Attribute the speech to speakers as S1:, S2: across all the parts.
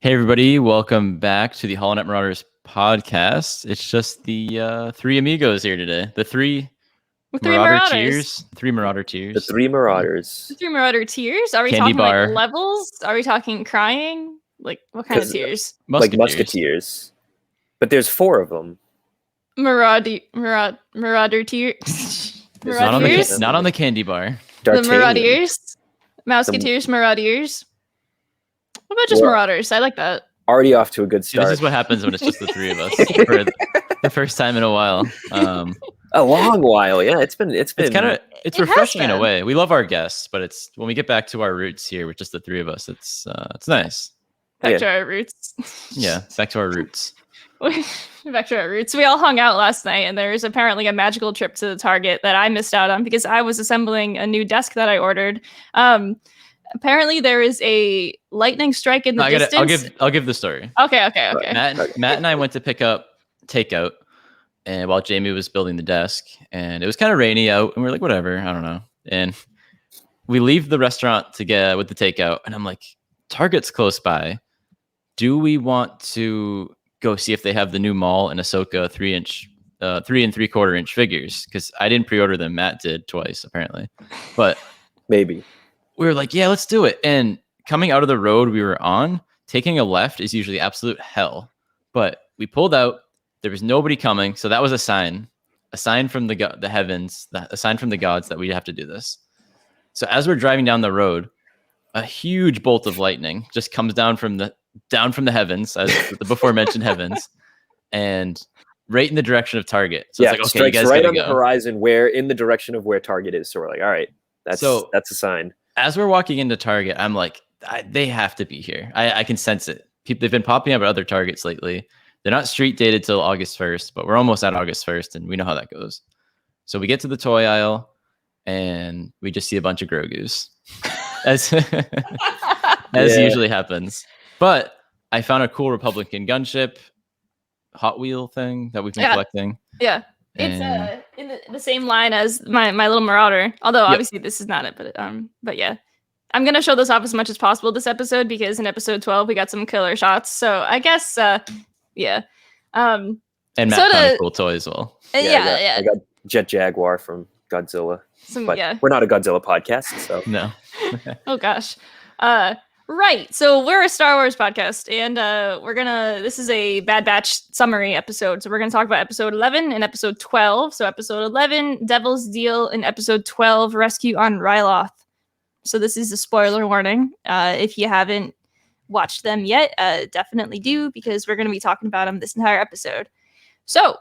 S1: Hey everybody, welcome back to the HoloNet Marauders podcast. It's just the three amigos here today. The three Marauder tiers. Three Marauder tiers.
S2: The three Marauders.
S3: The three Marauder tiers? Are we
S1: Candy
S3: talking
S1: bar.
S3: like levels? Are we talking crying? Like what kind of tiers?
S2: Like musketeers. But there's four of them.
S3: Marauder tier. Marauders?
S1: Not on the candy bar.
S3: The Marauders. Musketeers, Marauders. What about just Marauders? I like that.
S2: Already off to a good start.
S1: This is what happens when it's just the three of us for the first time in a while.
S2: A long while, yeah. It's
S1: refreshing in a way. We love our guests, but it's when we get back to our roots here with just the three of us, it's nice.
S3: Back to our roots.
S1: Yeah, back to our roots.
S3: Back to our roots. We all hung out last night, and there's apparently a magical trip to the Target that I missed out on because I was assembling a new desk that I ordered. Apparently, there is a lightning strike in the distance.
S1: I'll give the story.
S3: Okay.
S1: Matt and I went to pick up takeout, and while Jamie was building the desk, and it was kind of rainy out, and we are like, whatever, I don't know. And we leave the restaurant to get with the takeout, and I'm like, Target's close by. Do we want to go see if they have the new Maul and Ahsoka 3 and 3/4 inch figures? Because I didn't pre-order them. Matt did twice apparently, but
S2: maybe.
S1: We were like, yeah, let's do it. And coming out of the road we were on, taking a left is usually absolute hell. But we pulled out. There was nobody coming. So that was a sign from the heavens, a sign from the gods that we have to do this. So as we're driving down the road, a huge bolt of lightning just comes down from the heavens, as the before mentioned heavens, and right in the direction of Target. So it's like, okay,
S2: strikes
S1: you guys
S2: right
S1: gotta
S2: on the horizon, in the direction of where Target is. So we're like, all right, that's a sign.
S1: As we're walking into Target, I'm like, they have to be here. I can sense it. They've been popping up at other Targets lately. They're not street dated till August 1st, but we're almost at August 1st, and we know how that goes. So we get to the toy aisle, and we just see a bunch of Grogu's, as usually happens. But I found a cool Republican gunship Hot Wheel thing that we've been collecting.
S3: Yeah. It's in the same line as my little Marauder. Although obviously this is not it, but yeah. I'm gonna show this off as much as possible this episode because in episode 12 we got some killer shots. So I guess yeah.
S1: And Matt found a cool toy as well.
S3: Yeah.
S2: I got Jet Jaguar from Godzilla. We're not a Godzilla podcast, so
S1: no.
S3: Oh gosh. Right. So we're a Star Wars podcast, and this is a Bad Batch summary episode. So we're going to talk about episode 11 and episode 12. So episode 11, Devil's Deal, and episode 12, Rescue on Ryloth. So this is a spoiler warning. If you haven't watched them yet, definitely do, because we're going to be talking about them this entire episode. So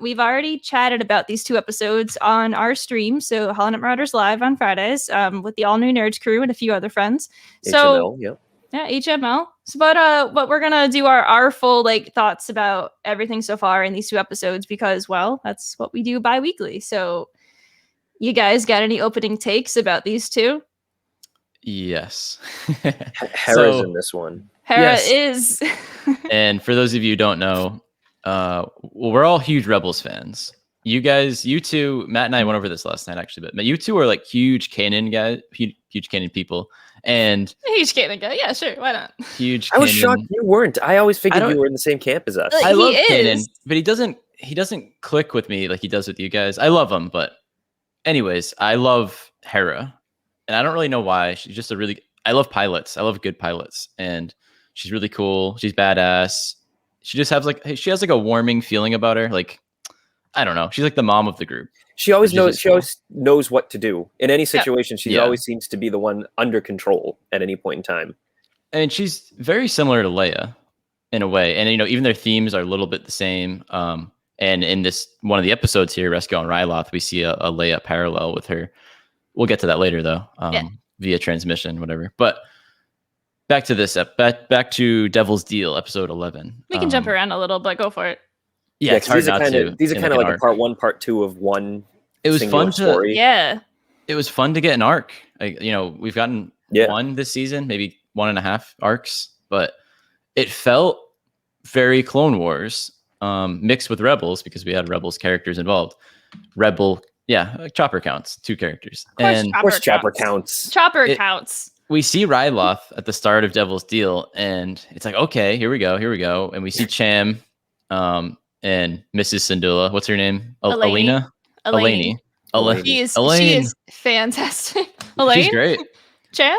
S3: we've already chatted about these two episodes on our stream. So HoloNet Marauders Live on Fridays with the All New Nerds crew and a few other friends.
S2: HML, yeah,
S3: HML. So, but we're gonna do our full thoughts about everything so far in these two episodes because, well, that's what we do bi-weekly. So, you guys got any opening takes about these two?
S1: Yes.
S2: Hera's in this one.
S3: Hera is.
S1: And for those of you who don't know, well, we're all huge Rebels fans. You two, Matt and I went over this last night actually, but you two are like huge Kanan guys, huge Kanan people, and
S3: huge Kanan guy. Yeah, sure, why not?
S1: Huge.
S2: I was shocked you weren't. I always figured you were in the same camp as us.
S1: I love Kanan, but he doesn't click with me like he does with you guys. I love him, but anyways, I love Hera, and I don't really know why. She's just I love pilots. I love good pilots, and she's really cool. She's badass. She just has a warming feeling about her. Like, I don't know. She's like the mom of the group.
S2: She always knows. She always knows what to do in any situation. She always seems to be the one under control at any point in time.
S1: And she's very similar to Leia in a way. And even their themes are a little bit the same. And in this one of the episodes here, Rescue on Ryloth, we see a Leia parallel with her. We'll get to that later though, via transmission, whatever. But back to this back to Devil's Deal, episode 11.
S3: We can jump around a little, but go for it.
S1: Yeah, it's hard not to.
S2: These are kind of like a part 1, part 2 of one.
S1: It was fun
S2: story.
S1: It was fun to get an arc. We've gotten one this season, maybe 1.5 arcs, but it felt very Clone Wars mixed with Rebels because we had Rebels characters involved. Chopper counts 2 characters.
S3: Of course, Chopper counts. Chopper counts.
S1: we see Ryloth at the start of Devil's Deal, and it's like, okay, here we go. And we see Cham and Mrs. Syndulla. What's her name? Alina?
S3: Elaine.
S1: Elaine.
S3: She is fantastic. Elaine?
S1: She's great.
S3: Cham?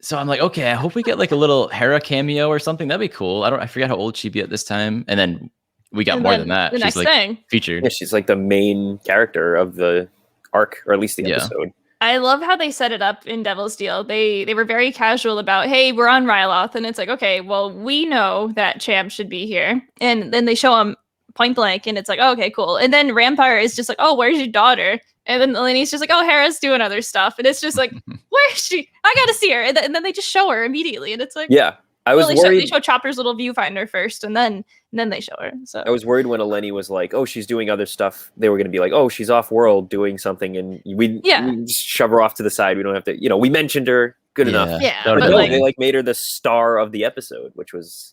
S1: So I'm like, okay, I hope we get like a little Hera cameo or something. That'd be cool. I forget how old she'd be at this time. And then we got more than that.
S3: The next
S1: like
S3: thing.
S1: Featured.
S2: Yeah, she's like the main character of the arc, or at least the episode.
S3: I love how they set it up in Devil's Deal. They were very casual about, hey, we're on Ryloth, and it's like, okay, well, we know that Cham should be here, and then they show him point blank, and it's like, oh, okay, cool. And then Rampire is just like, oh, where's your daughter? And then Eleni's just like, oh, Hera's doing other stuff, and it's just like, where is she? I gotta see her, and then they just show her immediately, and it's like,
S2: yeah. I was worried.
S3: They show Chopper's little viewfinder first, and then they show her. So
S2: I was worried when Eleni was like, "Oh, she's doing other stuff." They were going to be like, "Oh, she's off world doing something," and we just shove her off to the side. We don't have to, we mentioned her. Good enough.
S3: Yeah,
S2: but no, they made her the star of the episode, which was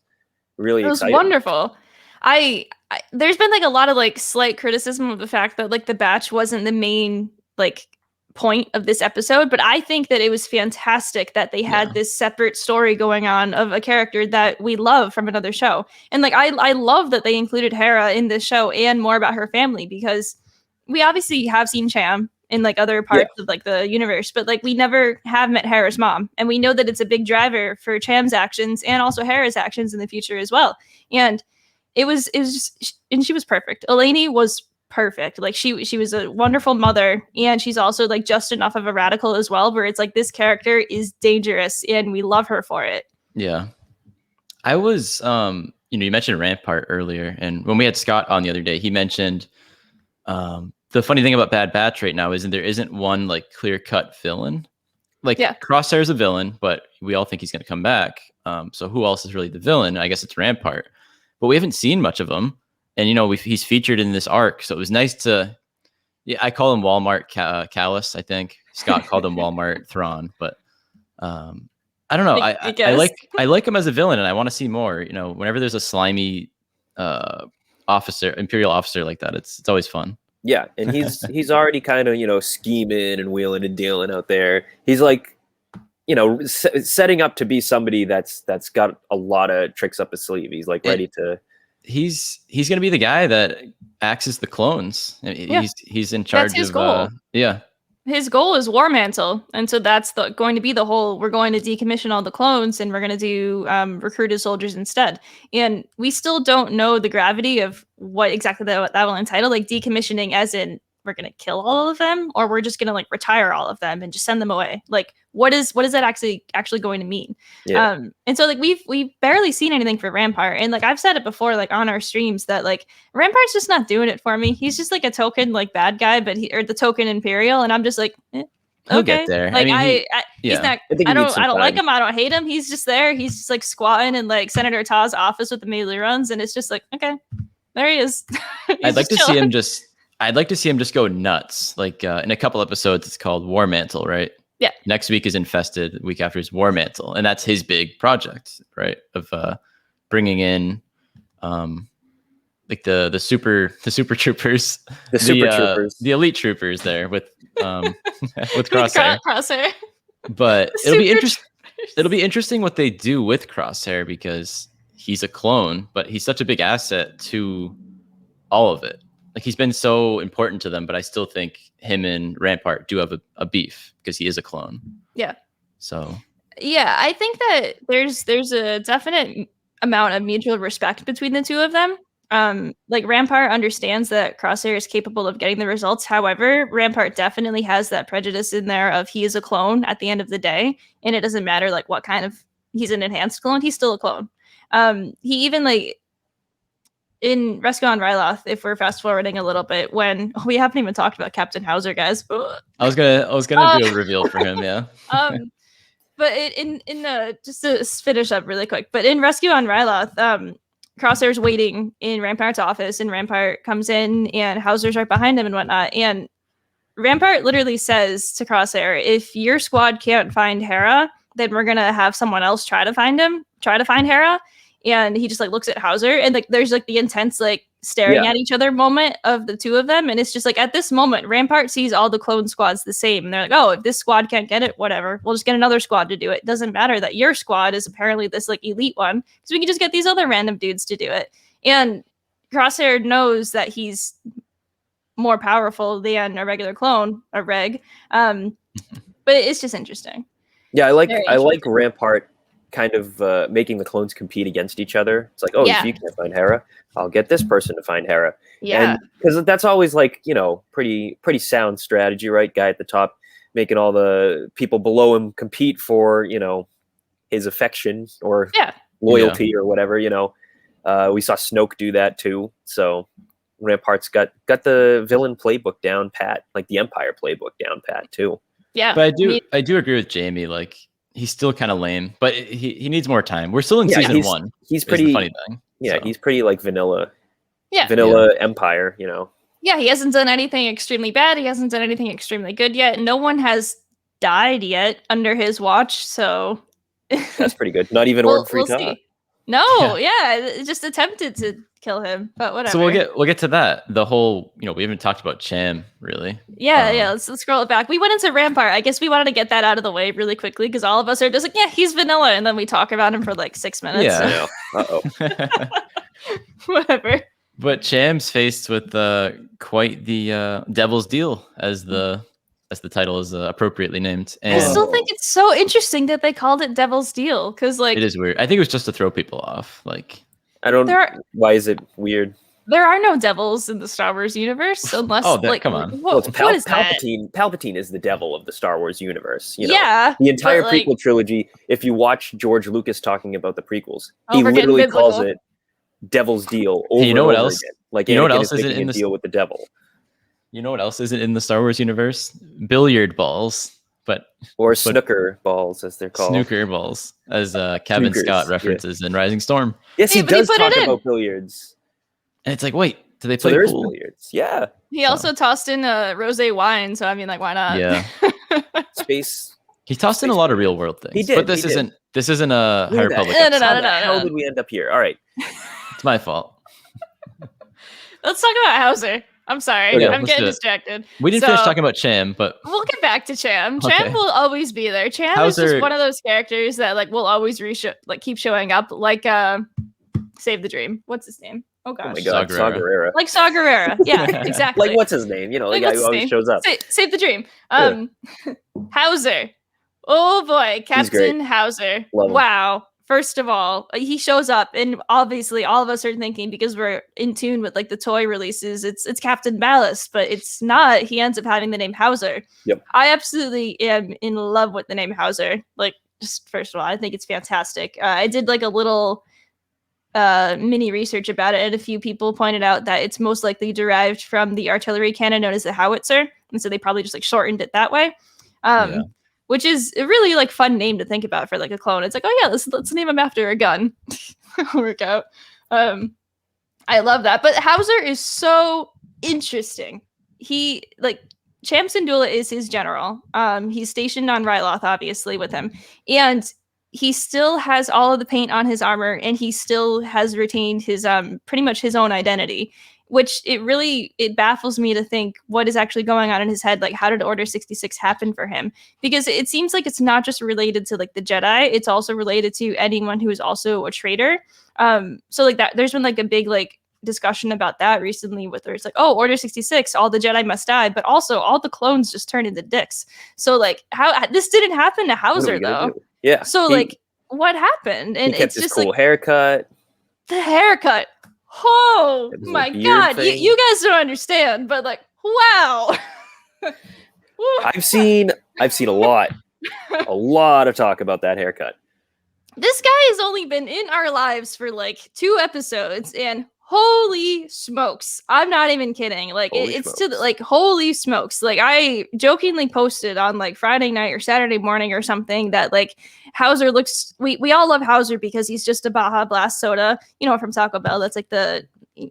S2: really exciting.
S3: It was wonderful. I there's been like a lot of like slight criticism of the fact that like the batch wasn't the main like point of this episode, but I think that it was fantastic that they had this separate story going on of a character that we love from another show. And like I love that they included Hera in this show and more about her family, because we obviously have seen Cham in like other parts of like the universe, but like we never have met Hera's mom, and we know that it's a big driver for Cham's actions and also Hera's actions in the future as well. And it was just, and she was perfect. Eleni was perfect. Like she was a wonderful mother, and she's also like just enough of a radical as well, where it's like this character is dangerous and we love her for it.
S1: Yeah. I was you mentioned Rampart earlier, and when we had Scott on the other day, he mentioned the funny thing about Bad Batch right now is there isn't one like clear-cut villain. Like Crosshair's a villain, but we all think he's going to come back. So who else is really the villain? I guess it's Rampart, but we haven't seen much of him. And, he's featured in this arc. So it was nice to, I call him Walmart Callus, I think. Scott called him Walmart Thrawn. But I don't know. I like him as a villain, and I want to see more. Whenever there's a slimy Imperial officer like that, it's always fun.
S2: Yeah, and he's already kind of, scheming and wheeling and dealing out there. He's like, setting up to be somebody that's got a lot of tricks up his sleeve. He's like ready to...
S1: He's going to be the guy that axes the clones. He's in charge. That's his goal.
S3: His goal is War Mantle, and so that's going to be the whole. We're going to decommission all the clones, and we're going to do recruited soldiers instead. And we still don't know the gravity of what exactly that will entitle. Like decommissioning, as in we're going to kill all of them, or we're just going to like retire all of them and just send them away. Like what is that actually going to mean? Yeah. And so like we've barely seen anything for Rampart, and like I've said it before, like on our streams, that like Rampart's just not doing it for me. He's just like a token like bad guy, but or the token Imperial, and I'm just like,
S1: he'll get there.
S3: Like he's not. I don't like him. I don't hate him. He's just there. He's just like squatting in like Senator Ta's office with the melee runs, and it's just like, okay, there he is.
S1: I'd like to see him just. I'd like to see him just go nuts. Like in a couple episodes, it's called War Mantle, right?
S3: Yeah.
S1: Next week is Infested. The week after is War Mantle, and that's his big project, right? Of bringing in, like the super troopers, the elite troopers there with Crosshair.
S3: Crosshair.
S1: But it'll be interesting. It'll be interesting what they do with Crosshair, because he's a clone, but he's such a big asset to all of it. Like he's been so important to them, but I still think him and Rampart do have a beef because he is a clone.
S3: Yeah.
S1: So.
S3: Yeah, I think that there's a definite amount of mutual respect between the two of them. Like Rampart understands that Crosshair is capable of getting the results. However, Rampart definitely has that prejudice in there of he is a clone at the end of the day, and it doesn't matter like what kind of he's an enhanced clone, he's still a clone. He even like. In Rescue on Ryloth, if we're fast forwarding a little bit, when we haven't even talked about Captain Hauser, guys.
S1: I was gonna do a reveal for him, yeah.
S3: But in just to finish up really quick, but in Rescue on Ryloth, Crosshair's waiting in Rampart's office, and Rampart comes in, and Hauser's right behind him and whatnot. And Rampart literally says to Crosshair, "If your squad can't find Hera, then we're gonna have someone else try to find Hera." And he just like looks at Hauser, and like there's like the intense like staring at each other moment of the two of them. And it's just like, at this moment, Rampart sees all the clone squads the same. And they're like, oh, if this squad can't get it, whatever. We'll just get another squad to do it. Doesn't matter that your squad is apparently this like elite one, because we can just get these other random dudes to do it. And Crosshair knows that he's more powerful than a regular clone, a reg. But it's just interesting.
S2: Yeah, I like Rampart kind of making the clones compete against each other. It's like, oh, if you can't find Hera, I'll get this person to find Hera.
S3: Yeah,
S2: because that's always like, you know, pretty sound strategy, right? Guy at the top making all the people below him compete for, you know, his affection or loyalty or whatever. You know, we saw Snoke do that too. So Rampart's got the villain playbook down pat, like the Empire playbook down pat too.
S3: Yeah,
S1: but I do agree with Jamie. Like, he's still kind of lame, but he needs more time. We're still in season 1.
S2: He's pretty
S1: the funny thing.
S2: Yeah,
S1: so.
S2: He's pretty like vanilla.
S3: Yeah,
S2: Empire. You know.
S3: Yeah, he hasn't done anything extremely bad. He hasn't done anything extremely good yet. No one has died yet under his watch, so
S2: that's pretty good. Not even Orb Free Talk.
S3: No, it just attempted to kill him, but whatever.
S1: So we'll get to that. The whole, you know, we haven't talked about Cham really.
S3: Let's scroll it back. We went into Rampart. I guess we wanted to get that out of the way really quickly because all of us are just like, yeah, he's vanilla, and then we talk about him for like 6 minutes.
S1: Yeah.
S2: Uh-oh.
S3: Whatever.
S1: But Cham's faced with quite the devil's deal, as the title is appropriately named. And
S3: I still think it's so interesting that they called it Devil's Deal, because like
S1: it is weird. I think it was just to throw people off. Like,
S2: I don't. Why is it weird?
S3: There are no devils in the Star Wars universe, unless
S1: come on.
S3: What is
S2: Palpatine? That? Palpatine is the devil of the Star Wars universe. You know?
S3: Yeah,
S2: the entire prequel trilogy. If you watch George Lucas talking about the prequels, he literally calls it Devil's Deal. Over
S1: you know what else?
S2: Again. Like,
S1: you know what
S2: Anakin
S1: else
S2: is
S1: isn't in the
S2: deal with the devil?
S1: You know what else isn't in the Star Wars universe? Billiard balls,
S2: or snooker balls, as they're called.
S1: Snooker balls, as Kevin Scott references in Rising Storm.
S2: Yes, he does talk about billiards.
S1: And it's like, wait, do they play pool?
S2: Billiards? Yeah.
S3: He also tossed in rosé wine, so I mean, like, why not?
S1: Yeah.
S2: Space.
S1: He tossed in a lot of real world things.
S2: He did.
S1: But this isn't a High Republic.
S3: No.
S2: How did we end up here? All right.
S1: It's my fault.
S3: Let's talk about Hauser. I'm sorry.
S1: Okay,
S3: I'm getting distracted.
S1: We didn't finish talking about Cham, but
S3: we'll get back to Cham. Cham will always be there. Cham is just one of those characters that like will always keep showing up. Like Save the Dream. What's his name? Oh gosh.
S2: Oh my god, Saw Gerrera.
S3: Like Saw Gerrera. Yeah, exactly.
S2: Like, what's his name? You know, the guy who always shows up.
S3: Save the Dream. Hauser. Oh boy, Captain Hauser. Wow. First of all, he shows up, and obviously all of us are thinking, because we're in tune with like the toy releases, it's Captain Ballast, but it's not. He ends up having the name Hauser.
S2: Yep.
S3: I absolutely am in love with the name Hauser. Like, just first of all, I think it's fantastic. I did like a little mini research about it, and a few people pointed out that it's most likely derived from the artillery cannon known as the howitzer, and so they probably just like shortened it that way. Which is a really like fun name to think about for like a clone. It's like, oh yeah, let's name him after a gun. Work out. I love that. But Hauser is so interesting. He like Cham Syndulla is his general. He's stationed on Ryloth, obviously, with him, and he still has all of the paint on his armor, and he still has retained his pretty much his own identity. Which it baffles me to think what is actually going on in his head. Like, how did Order 66 happen for him? Because it seems like it's not just related to like the Jedi. It's also related to anyone who is also a traitor. So like that, there's been like a big like discussion about that recently, with where it's like, oh, Order 66, all the Jedi must die, but also all the clones just turn into dicks. So like, how this didn't happen to Hauser though.
S2: Yeah.
S3: So like, what happened? And
S2: he kept
S3: it's
S2: his
S3: just
S2: cool
S3: like
S2: haircut.
S3: The haircut. Oh my god, you guys don't understand, but like, wow.
S2: I've seen a lot of talk about that haircut.
S3: This guy has only been in our lives for like 2 episodes, and holy smokes, I'm not even kidding. Like, it's to the, like, holy smokes. Like, I jokingly posted on like Friday night or Saturday morning or something that like Hauser looks, we all love Hauser because he's just a Baja Blast soda, you know, from Taco Bell. That's like the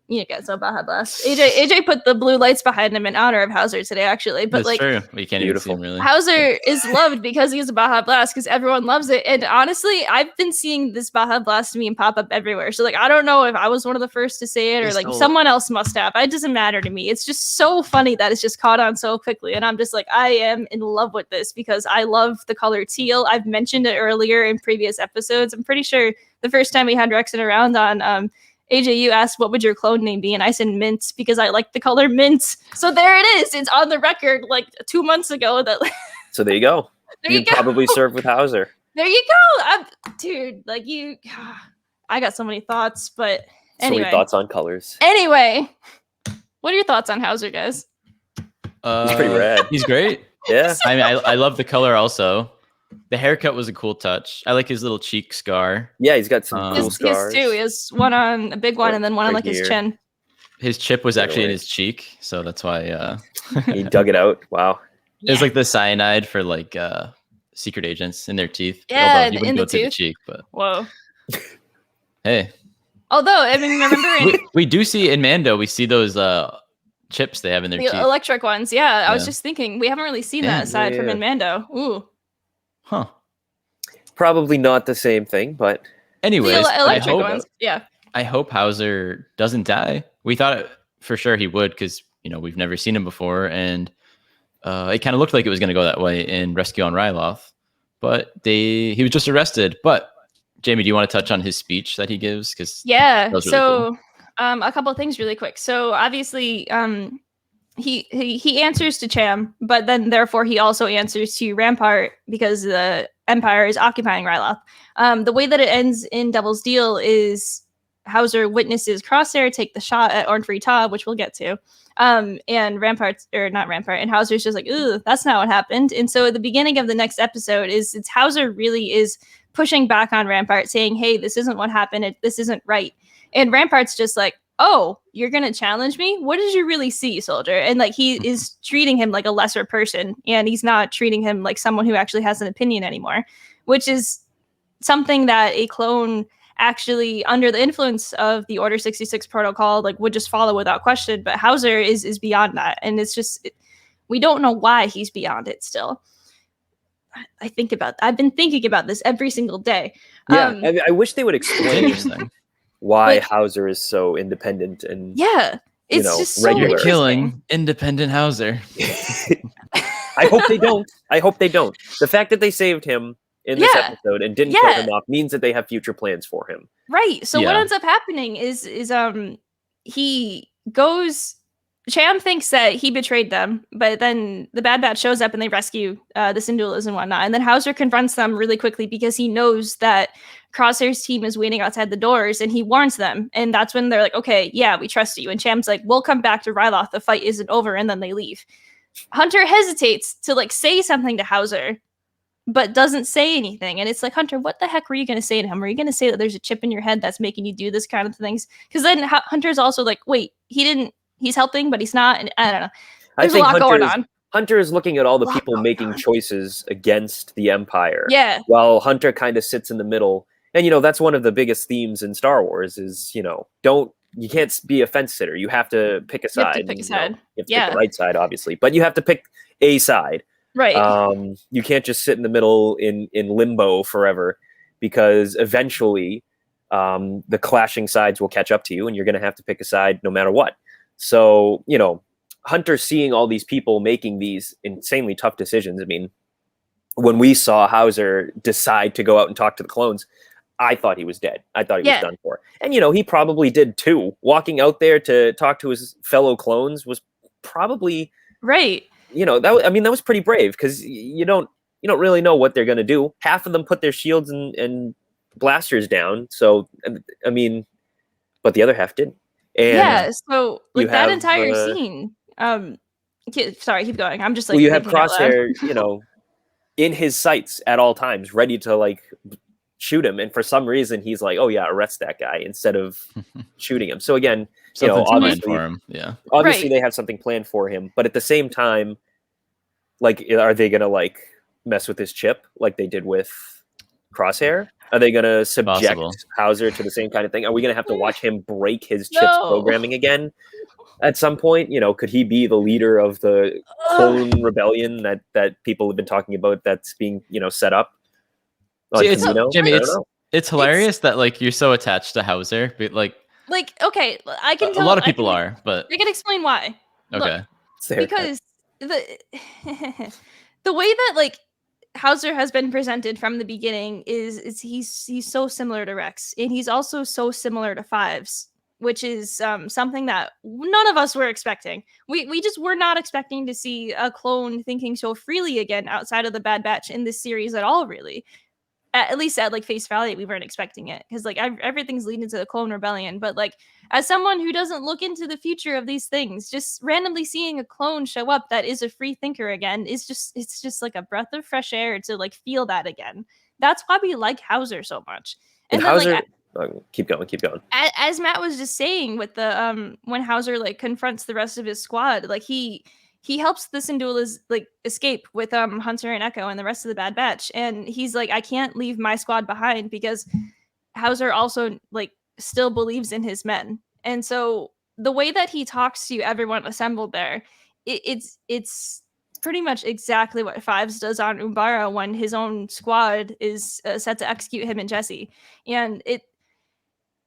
S3: you get so Baja Blast. AJ put the blue lights behind him in honor of Hauser today, actually. But
S1: That's
S3: like,
S1: true. You can't
S2: Beautiful.
S1: even see him really.
S3: Hauser is loved because he's a Baja Blast because everyone loves it. And honestly, I've been seeing this Baja Blast meme pop up everywhere. So like, I don't know if I was one of the first to say it or like someone else must have. It doesn't matter to me. It's just so funny that it's just caught on so quickly. And I'm just like, I am in love with this because I love the color teal. I've mentioned it earlier in previous episodes. I'm pretty sure the first time we had Rexon around on AJ, you asked what would your clone name be, and I said Mint because I like the color mint. So there it is. It's on the record like 2 months ago. That
S2: So there you go.
S3: there
S2: You'd probably serve with Hauser.
S3: There you go, dude. Like you, I got so many thoughts, but anyway.
S2: So many thoughts on colors.
S3: Anyway, what are your thoughts on Hauser, guys?
S2: He's pretty rad.
S1: He's great.
S2: Yeah.
S1: I mean, I love the color also. The haircut was a cool touch. I like his little cheek scar.
S2: Yeah, he's got some cool
S3: His
S2: scars.
S3: too. He has one on a big one, and then one on like his chin.
S1: His chip was actually in his cheek, so that's why
S2: he dug it out. Wow.
S1: It was like the cyanide for like secret agents in their teeth.
S3: Yeah,
S1: you wouldn't go to the cheek, but
S3: whoa.
S1: Hey.
S3: Although, I mean, remember
S1: we do see in Mando, we see those chips they have in their teeth.
S3: Electric ones. Yeah, I was just thinking we haven't really seen that aside from in Mando. Ooh.
S1: Huh.
S2: Probably not the same thing, but
S1: anyways,
S3: electric ones. Yeah.
S1: I hope Hauser doesn't die. We thought for sure he would because we've never seen him before, and it kind of looked like it was going to go that way in Rescue on Ryloth, but he was just arrested. But Jamie, do you want to touch on his speech that he gives? Because
S3: really cool. A couple of things really quick. So obviously, he answers to Cham, but then therefore he also answers to Rampart because the Empire is occupying Ryloth. The way that it ends in Devil's Deal is Hauser witnesses Crosshair take the shot at Orn Free Ta, which we'll get to. And and Hauser's just like, ooh, that's not what happened. And so at the beginning of the next episode it's Hauser really is pushing back on Rampart, saying, hey, this isn't what happened. This isn't right. And Rampart's just like, oh, you're going to challenge me? What did you really see, soldier? And like, he is treating him like a lesser person, and he's not treating him like someone who actually has an opinion anymore, which is something that a clone actually under the influence of the Order 66 protocol, like would just follow without question. But Hauser is beyond that. And it's just, we don't know why he's beyond it still. I've been thinking about this every single day.
S2: Yeah. I wish they would explain why Hauser is so independent and
S3: it's just
S2: regular.
S3: So
S1: killing independent Hauser.
S2: I hope they don't. The fact that they saved him in this episode and didn't kill him off means that they have future plans for him.
S3: Right. So what ends up happening is he goes. Cham thinks that he betrayed them, but then the Bad Batch shows up and they rescue the Syndulas and whatnot. And then Hauser confronts them really quickly because he knows that Crosshair's team is waiting outside the doors, and he warns them. And that's when they're like, okay, yeah, we trust you. And Cham's like, we'll come back to Ryloth. The fight isn't over. And then they leave. Hunter hesitates to like say something to Hauser, but doesn't say anything. And it's like, Hunter, what the heck were you going to say to him? Were you going to say that there's a chip in your head that's making you do this kind of things? Because then Hunter's also like, wait, he's helping, but he's not. And I don't know. There's a lot going on.
S2: Hunter is looking at all the people making choices against the Empire.
S3: Yeah.
S2: While Hunter kind of sits in the middle. And, that's one of the biggest themes in Star Wars is, you can't be a fence sitter. You have to pick a side.
S3: You have to pick a side.
S2: You have to pick the right side, obviously. But you have to pick a side.
S3: Right.
S2: You can't just sit in the middle in limbo forever, because eventually the clashing sides will catch up to you and you're going to have to pick a side no matter what. So, Hunter seeing all these people making these insanely tough decisions. I mean, when we saw Hauser decide to go out and talk to the clones, I thought he was dead. I thought he was done for. And, he probably did too. Walking out there to talk to his fellow clones was probably
S3: right.
S2: That was pretty brave, because you don't really know what they're going to do. Half of them put their shields and blasters down. So, I mean, but the other half did. And
S3: so like that entire scene. Sorry, keep going. I'm just like,
S2: you have Crosshair, in his sights at all times, ready to like shoot him, and for some reason he's like, oh yeah, arrest that guy, instead of shooting him. So again, obviously
S1: for him. Yeah,
S2: obviously they have something planned for him, but at the same time, like, are they gonna like mess with his chip like they did with Crosshair? Are they going to subject
S1: Possible.
S2: Hauser to the same kind of thing? Are we going to have to watch him break his chips
S3: No.
S2: programming again at some point? Could he be the leader of the clone rebellion that people have been talking about that's being, set up on
S1: See,
S2: Kamino?
S1: Jimmy,
S2: I don't know.
S1: it's hilarious that like you're so attached to Hauser, but like
S3: okay, I can tell
S1: a lot of people are, but
S3: I can explain why.
S1: okay.
S3: Look,
S2: It's the haircut.
S3: because the way that like Hauser has been presented from the beginning is he's so similar to Rex, and he's also so similar to Fives, which is something that none of us were expecting. We just were not expecting to see a clone thinking so freely again outside of the Bad Batch in this series at all, really. At least at like face value, we weren't expecting it, because like everything's leading to the clone rebellion. But like, as someone who doesn't look into the future of these things, just randomly seeing a clone show up that is a free thinker again is it's just like a breath of fresh air to like feel that again. That's why we like Hauser so much.
S2: And
S3: then
S2: Hauser,
S3: like,
S2: keep going.
S3: as Matt was just saying, with the when Hauser like confronts the rest of his squad, like he helps the Syndulas like escape with Hunter and Echo and the rest of the Bad Batch, and he's like, I can't leave my squad behind, because Hauser also like still believes in his men. And so the way that he talks to everyone assembled there, it's pretty much exactly what Fives does on Umbara when his own squad is set to execute him and Jesse. And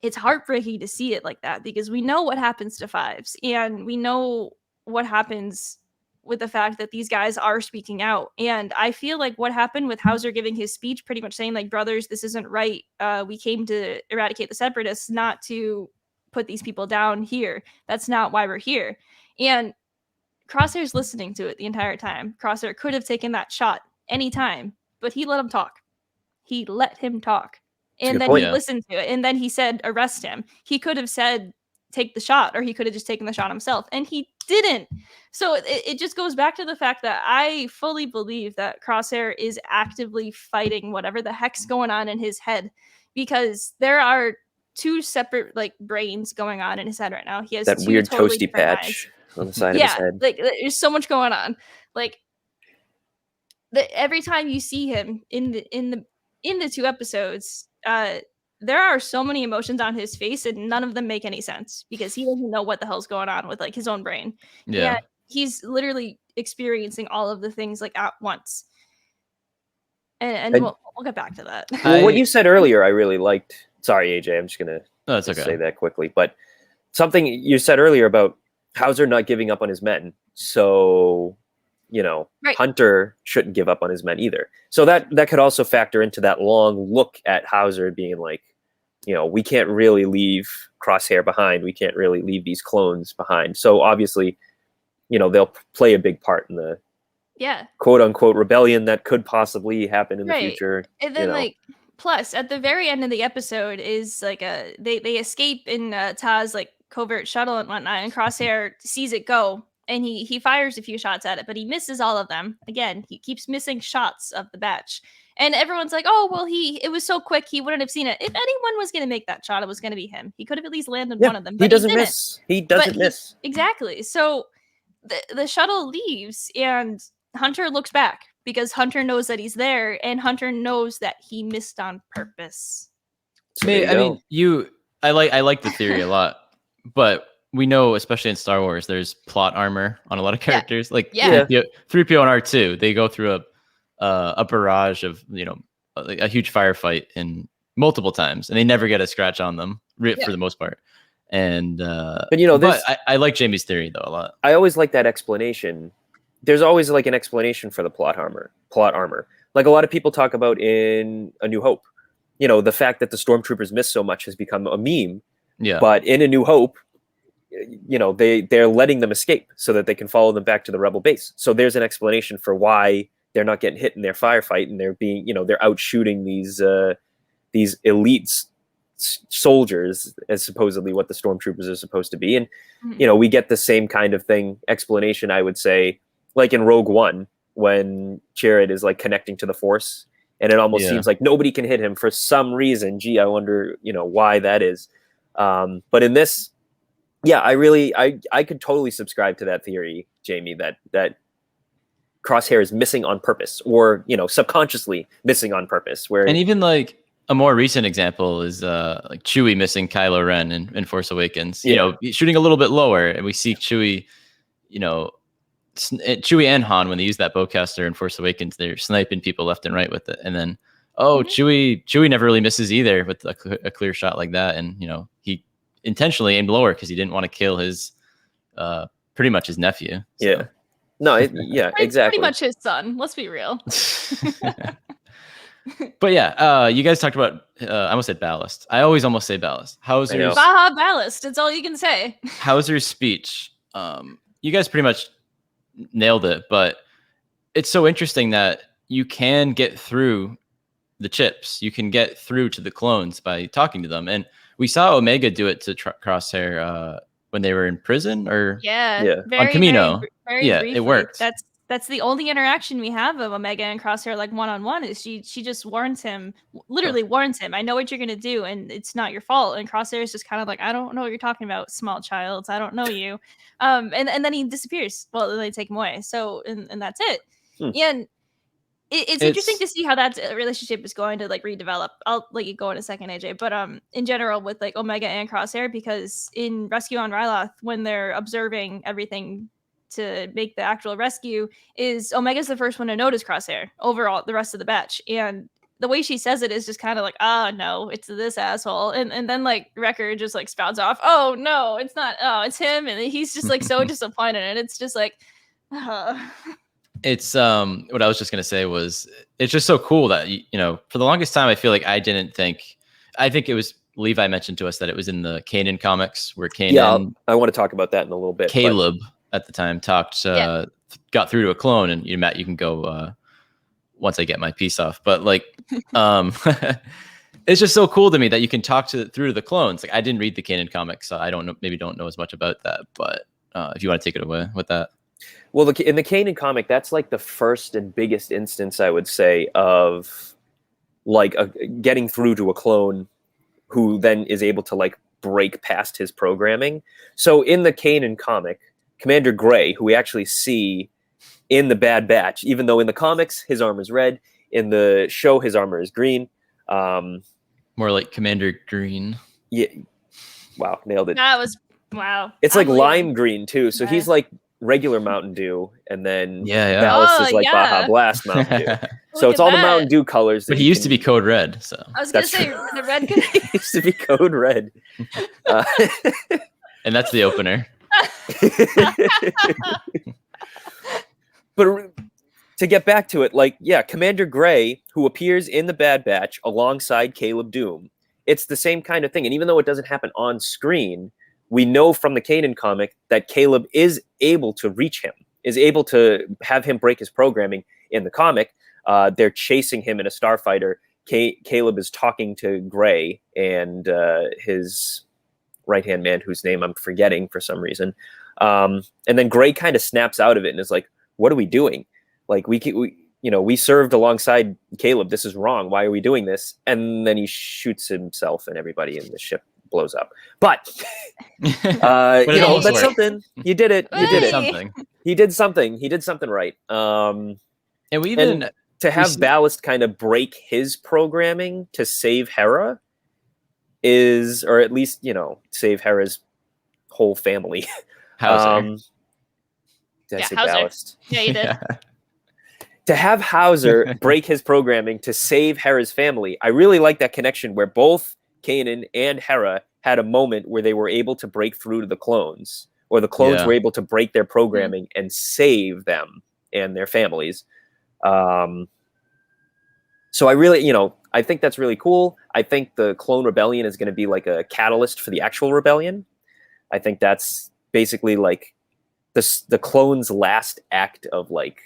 S3: it's heartbreaking to see it like that, because we know what happens to Fives, and we know what happens with the fact that these guys are speaking out. And I feel like what happened with Hauser giving his speech, pretty much saying like, brothers, this isn't right. We came to eradicate the separatists, not to put these people down here. That's not why we're here. And Crosshair's listening to it the entire time. Crosshair could have taken that shot anytime, but he let him talk. He let him talk. And then he listened to it. And then he said, arrest him. He could have said, take the shot, or he could have just taken the shot himself. And he didn't. So it just goes back to the fact that I fully believe that Crosshair is actively fighting whatever the heck's going on in his head, because there are two separate like brains going on in his head right now. He has
S2: that
S3: two
S2: weird
S3: totally
S2: toasty patch on the side of his head.
S3: Like there's so much going on. Like every time you see him in the two episodes, there are so many emotions on his face, and none of them make any sense, because he doesn't know what the hell's going on with like his own brain.
S1: Yeah.
S3: He's literally experiencing all of the things like at once. And we'll get back to that.
S2: Well, what you said earlier, I really liked. Sorry, AJ, I'm just gonna say that quickly. But something you said earlier about Hauser not giving up on his men. So, right. Hunter shouldn't give up on his men either. So that could also factor into that long look at Hauser being like, we can't really leave Crosshair behind. We can't really leave these clones behind. So obviously, they'll play a big part in the quote unquote rebellion that could possibly happen in the future.
S3: And then like, plus at the very end of the episode is like they escape in Taz like covert shuttle and whatnot, and Crosshair sees it go, and he fires a few shots at it, but he misses all of them. Again, he keeps missing shots of the batch. And everyone's like, oh, well, it was so quick, he wouldn't have seen it. If anyone was going to make that shot, it was going to be him. He could have at least landed one of them. But
S2: he doesn't miss. He doesn't miss.
S3: Exactly. So the shuttle leaves, and Hunter looks back, because Hunter knows that he's there, and Hunter knows that he missed on purpose.
S2: So
S1: I like the theory a lot, but we know, especially in Star Wars, there's plot armor on a lot of characters. Like 3PO and R2, they go through a barrage of a huge firefight in multiple times, and they never get a scratch on them for the most part. And but I like Jamie's theory though a lot.
S2: I always like that explanation. There's always like an explanation for the plot armor. Like a lot of people talk about in A New Hope. The fact that the stormtroopers miss so much has become a meme.
S1: Yeah.
S2: But in A New Hope, they're letting them escape so that they can follow them back to the rebel base. So there's an explanation for why they're not getting hit in their firefight, and they're being, they're out shooting these elite soldiers as supposedly what the stormtroopers are supposed to be. And, we get the same kind of explanation, I would say, like in Rogue One, when Jared is like connecting to the Force, and it almost seems like nobody can hit him for some reason. Gee, I wonder, why that is. But in this, I could totally subscribe to that theory, Jamie, that Crosshair is missing on purpose, or subconsciously missing on purpose. And
S1: even like a more recent example is like Chewie missing Kylo Ren in Force Awakens. You know, shooting a little bit lower, and we see Chewie, you know, Chewie and Han, when they use that bowcaster in Force Awakens, they're sniping people left and right with it. And then, Chewie never really misses either with a clear shot like that. And, you know, he intentionally aimed lower because he didn't want to kill his, pretty much his nephew. So.
S2: Yeah. No, exactly.
S3: Pretty much his son. Let's be real.
S1: But yeah, you guys talked about, I almost said ballast. I always almost say ballast. Hauser's
S3: Baja ballast. It's all you can say.
S1: Hauser's speech. You guys pretty much nailed it, but it's so interesting that you can get through the chips. You can get through to the clones by talking to them. And we saw Omega do it to Crosshair when they were in prison or
S3: very,
S1: on Camino.
S3: Very briefly.
S1: It worked.
S3: That's the only interaction we have of Omega and Crosshair, like one-on-one, is she just warns him, literally warns him, I know what you're going to do, and it's not your fault. And Crosshair is just kind of like, I don't know what you're talking about, small child. I don't know you. And then he disappears. Well, they take him away. So, and that's it. And it's interesting to see how that relationship is going to like redevelop. I'll let you go in a second, AJ. But in general with like Omega and Crosshair, because in Rescue on Ryloth, when they're observing everything to make the actual rescue, is Omega's the first one to notice Crosshair over all the rest of the batch. And the way she says it is just kind of like, no, it's this asshole. And then like Wrecker just like spouts off, oh no, it's not, it's him. And he's just like so disappointed. And it's just like, It's
S1: what I was just gonna say was it's just so cool that you know, for the longest time I feel like I think it was Levi mentioned to us that it was in the Kanan comics where Kanan
S2: I want to talk about that in a little bit.
S1: Caleb at the time got through to a clone, and Matt, you can go once I get my piece off. But like it's just so cool to me that you can talk through to the clones. Like I didn't read the Kanan comics, so I don't know as much about that. But if you want to take it away with that.
S2: Well, in the Kanan comic, that's like the first and biggest instance, I would say, of like getting through to a clone who then is able to like break past his programming. So in the Kanan comic, Commander Gray, who we actually see in the Bad Batch, even though in the comics his armor is red, in the show his armor is green.
S1: More like Commander Green.
S2: Yeah. Wow, nailed it.
S3: That was wow.
S2: It's like lime green too. So he's like regular Mountain Dew, and then Ballast is like Baja Blast Mountain Dew. So it's all the Mountain Dew colors.
S1: But he used to be Code Red. So
S3: I was going to say the red.
S2: He used to be Code Red.
S1: And that's the opener.
S2: But to get back to it, like, Commander Gray, who appears in the Bad Batch alongside Caleb Doom, it's the same kind of thing. And even though it doesn't happen on screen, we know from the Kanan comic that Caleb is able to reach him, is able to have him break his programming. In the comic, they're chasing him in a starfighter. Caleb is talking to Gray and his right-hand man, whose name I'm forgetting for some reason. And then Gray kind of snaps out of it and is like, what are we doing? Like, we served alongside Caleb. This is wrong. Why are we doing this? And then he shoots himself and everybody in the ship blows up. But that's something. You did it. You did it.
S1: Something.
S2: He did something. He did something right.
S1: And to
S2: have Ballast kind of break his programming to save Hera is, or at least, save Hera's whole family.
S1: Hauser.
S2: Did I say
S3: Hauser.
S2: Ballast?
S3: Yeah, you did.
S2: To have Hauser break his programming to save Hera's family, I really like that connection where both Kanan and Hera had a moment where they were able to break through to the clones, or the clones were able to break their programming and save them and their families. So I really, I think that's really cool. I think the Clone Rebellion is going to be like a catalyst for the actual rebellion. I think that's basically like the clones' last act of like,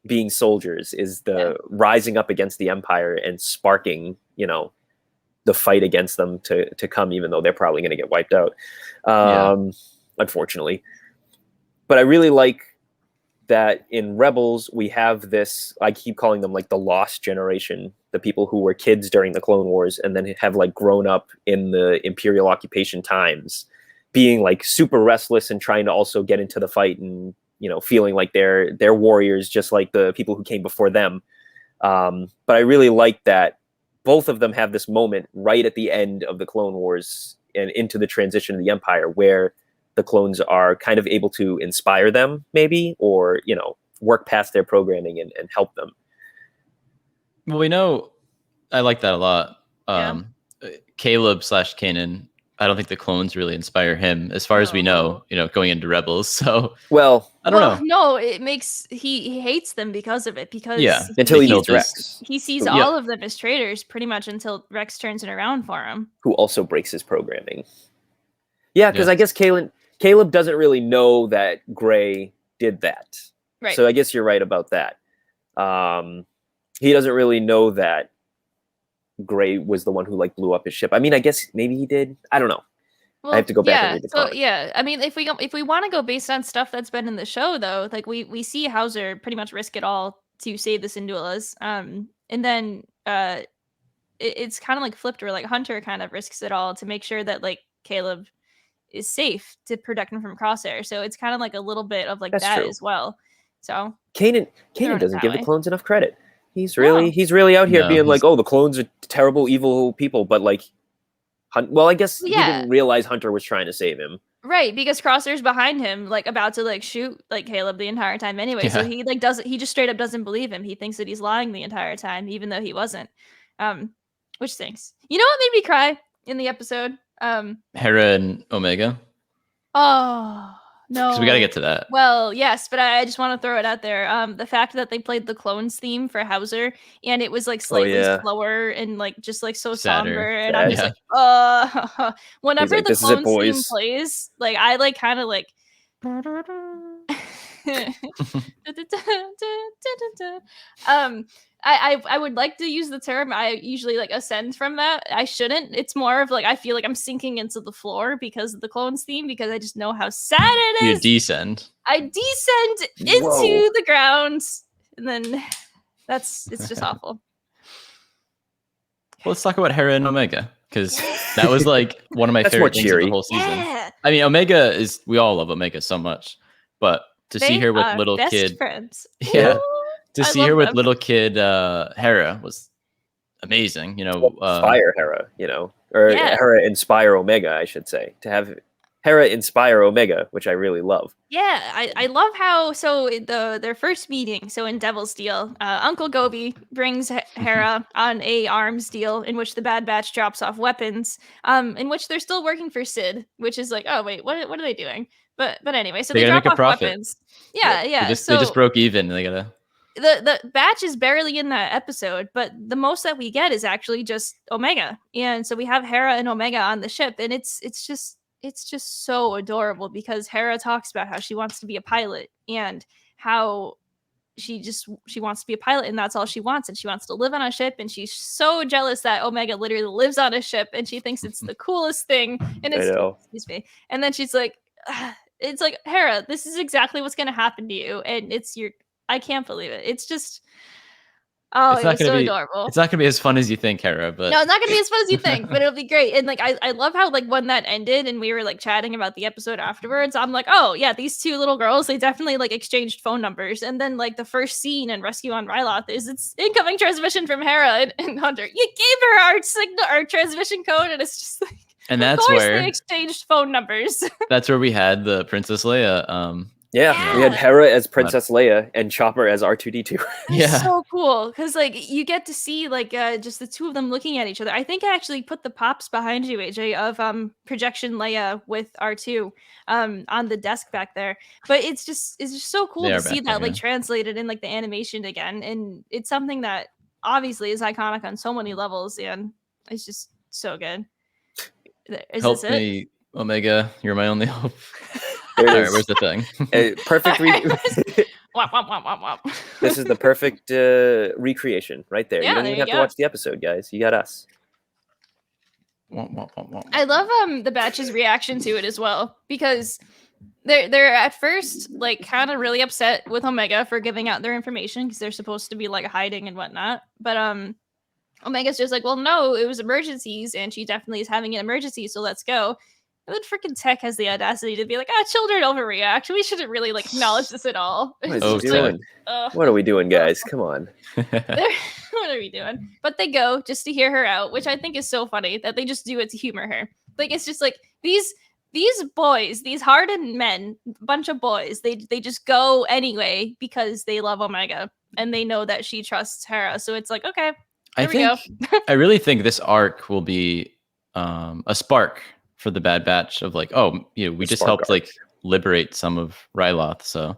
S2: being soldiers is the rising up against the Empire and sparking, the fight against them to come, even though they're probably going to get wiped out, unfortunately. But I really like that in Rebels, we have this, I keep calling them like the lost generation, the people who were kids during the Clone Wars and then have like grown up in the Imperial occupation times, being like super restless and trying to also get into the fight and, feeling like they're warriors, just like the people who came before them. But I really like that both of them have this moment right at the end of the Clone Wars and into the transition of the Empire where the clones are kind of able to inspire them, maybe, or, you know, work past their programming and help them.
S1: Well, we know, I like that a lot.
S3: Yeah.
S1: Caleb / Kanan, I don't think the clones really inspire him, as far as we know, you know, going into Rebels. So,
S2: well,
S1: I don't know.
S3: No, it makes he hates them because of it. Because
S2: until he meets
S1: killed
S2: Rex,
S3: he sees
S2: Who-
S3: all of them as traitors, pretty much until Rex turns it around for him.
S2: who also breaks his programming. Yeah, because
S1: Yeah.
S2: I guess Caleb doesn't really know that Gray did that.
S3: Right.
S2: So I guess you're right about that. He doesn't really know that Gray was the one who like blew up his ship. I mean, I guess maybe he did. I don't know.
S3: Well,
S2: I have to go back and read the
S3: so
S2: comic.
S3: yeah, I mean, if we want to go based on stuff that's been in the show, though, like we see Hauser pretty much risk it all to save the Syndulas, and then it's kind of like flipped, where like Hunter kind of risks it all to make sure that like Caleb is safe to protect him from Crosshair. So it's kind of like a little bit of like
S2: That's
S3: that
S2: true.
S3: as well. So
S2: Kanan
S3: Throwing it
S2: doesn't
S3: that
S2: give
S3: way.
S2: the clones enough credit. He's
S3: No.
S2: really out here
S1: No,
S2: being
S1: he's-
S2: like, oh, the clones are terrible, evil people, but like, well, I guess he
S3: Yeah.
S2: didn't realize Hunter was trying to save him.
S3: right, because Crosshair's behind him, like about to like shoot like Caleb the entire time anyway. So
S1: Yeah.
S3: he like doesn't he just straight up doesn't believe him. He thinks that he's lying the entire time, even though he wasn't. Which stinks. You know what made me cry in the episode?
S1: Hera and Omega.
S3: Oh no.
S1: Because we got to get to that.
S3: Well, yes, but I just want to throw it out there. The fact that they played the clones theme for Hauser and it was like slightly
S2: yeah.
S3: slower and like just like so
S1: Sadder.
S3: somber, and I'm just
S1: Yeah.
S3: like, whenever
S2: like,
S3: the
S2: "This is it,
S3: clones theme
S2: boys."
S3: plays, like I like kind of like. I would like to use the term. I usually like ascend from that. I shouldn't. It's more of like I feel like I'm sinking into the floor because of the clones theme, because I just know how sad it
S1: You
S3: is.
S1: descend.
S3: I descend into
S2: Whoa.
S3: the ground, and then it's just awful.
S1: Well, let's talk about Hera and Omega, because that was like one of my
S2: That's more
S1: favorite things of
S2: cheery.
S1: the whole season.
S3: Yeah,
S1: I mean, Omega is, we all love Omega so much, but to see
S3: they
S1: her with
S3: are
S1: little
S3: best
S1: kid,
S3: friends.
S1: Yeah.
S3: Ooh,
S1: to
S3: I
S1: see
S3: love
S1: her with
S3: them.
S1: little kid Hera was amazing. You know,
S2: Inspire Hera, you know, or
S3: Yeah.
S2: Hera inspire Omega, I should say. To have Hera inspire Omega, which I really love.
S3: Yeah, I love how their first meeting. So in Devil's Deal, Uncle Gobi brings Hera on a arms deal in which the Bad Batch drops off weapons. In which they're still working for Sid, which is like, oh wait, what are they doing? But anyway, so
S1: They
S3: they
S1: gotta
S3: drop
S1: make a
S3: off
S1: profit.
S3: weapons. Yeah.
S1: they just
S3: So
S1: broke even. They gotta.
S3: the Batch is barely in that episode, but the most that we get is actually just Omega, and so we have Hera and Omega on the ship, and it's just so adorable because Hera talks about how she wants to be a pilot and how she wants to be a pilot and that's all she wants, and she wants to live on a ship, and she's so jealous that Omega literally lives on a ship and she thinks it's the coolest thing, and
S2: I
S3: it's
S2: know.
S3: excuse me, and then she's like, it's like, Hera, this is exactly what's going to happen to you, and I can't believe it. It's just, oh,
S1: It's
S3: it
S1: not
S3: was
S1: gonna
S3: so
S1: be.
S3: adorable.
S1: It's not gonna be as fun as you think, Hera. But
S3: No, it's not gonna be as fun as you think, but it'll be great. And like I love how like when that ended and we were like chatting about the episode afterwards, I'm like, oh yeah, these two little girls, they definitely like exchanged phone numbers. And then like the first scene in Rescue on Ryloth is it's incoming transmission from Hera and Hunter. You gave her our transmission code, and it's just like,
S1: and
S3: of
S1: that's
S3: course
S1: where
S3: they exchanged phone numbers.
S1: that's where we had the Princess Leia.
S2: Yeah, we had
S3: Yeah.
S2: Hera as Princess Leia and Chopper as R2D2.
S3: It's
S1: Yeah.
S3: so cool because like you get to see like just the two of them looking at each other. I think I actually put the pops behind you, AJ, of projection Leia with R2 on the desk back there. But it's just so cool
S1: They
S3: to
S1: are
S3: see
S1: back
S3: that
S1: there,
S3: like
S1: yeah.
S3: translated in like the animation again, and it's something that obviously is iconic on so many levels, and it's just so good. Is
S1: Help
S3: this it?
S1: me, Omega. You're my only hope.
S2: There
S1: All
S2: it
S1: right,
S2: is.
S1: where's the thing?
S2: Perfect.
S3: Womp, womp, womp, womp, womp.
S2: This is the perfect recreation right there.
S3: Yeah,
S2: You don't
S3: there
S2: even
S3: you
S2: have to
S3: go.
S2: watch the episode, guys. You got us.
S1: Womp, womp, womp, womp.
S3: I love the Batch's reaction to it as well, because they're at first like kind of really upset with Omega for giving out their information because they're supposed to be like hiding and whatnot. But Omega's just like, well, no, it was emergencies, and she definitely is having an emergency, so let's go. And then freaking Tech has the audacity to be like, children overreact. We shouldn't really like acknowledge this at all.
S2: What is
S1: Oh,
S2: he doing?
S3: Ugh.
S2: What are we doing, guys? Come on.
S3: They're what are we doing? But they go just to hear her out, which I think is so funny that they just do it to humor her. Like it's just like these boys, these hardened men, bunch of boys, they just go anyway because they love Omega and they know that she trusts Hera. So it's like, okay, there we go.
S1: I really think this arc will be a spark for the Bad Batch of like, oh, we just helped like liberate some of Ryloth. So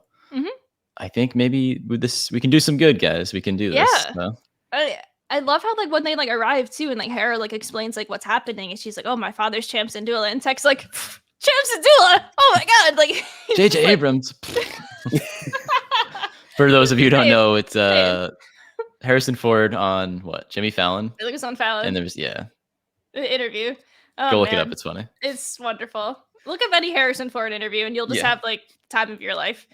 S1: I think maybe with this we can do some good, guys. We can do this.
S3: Yeah.
S1: So.
S3: I love how like when they like arrive too, and like Hera like explains like what's happening, and she's like, "Oh, my father's Champs and Dula," and Tech's like, "Champs and Dula! Oh my god!" Like
S1: J.J.
S3: like,
S1: Abrams. For those of you who don't know, it's Harrison Ford on what? Jimmy Fallon.
S3: It was on Fallon.
S1: And there's
S3: the interview. Oh,
S1: go look it up. It's funny.
S3: It's wonderful. Look up any Harrison Ford interview, and you'll just have like time of your life.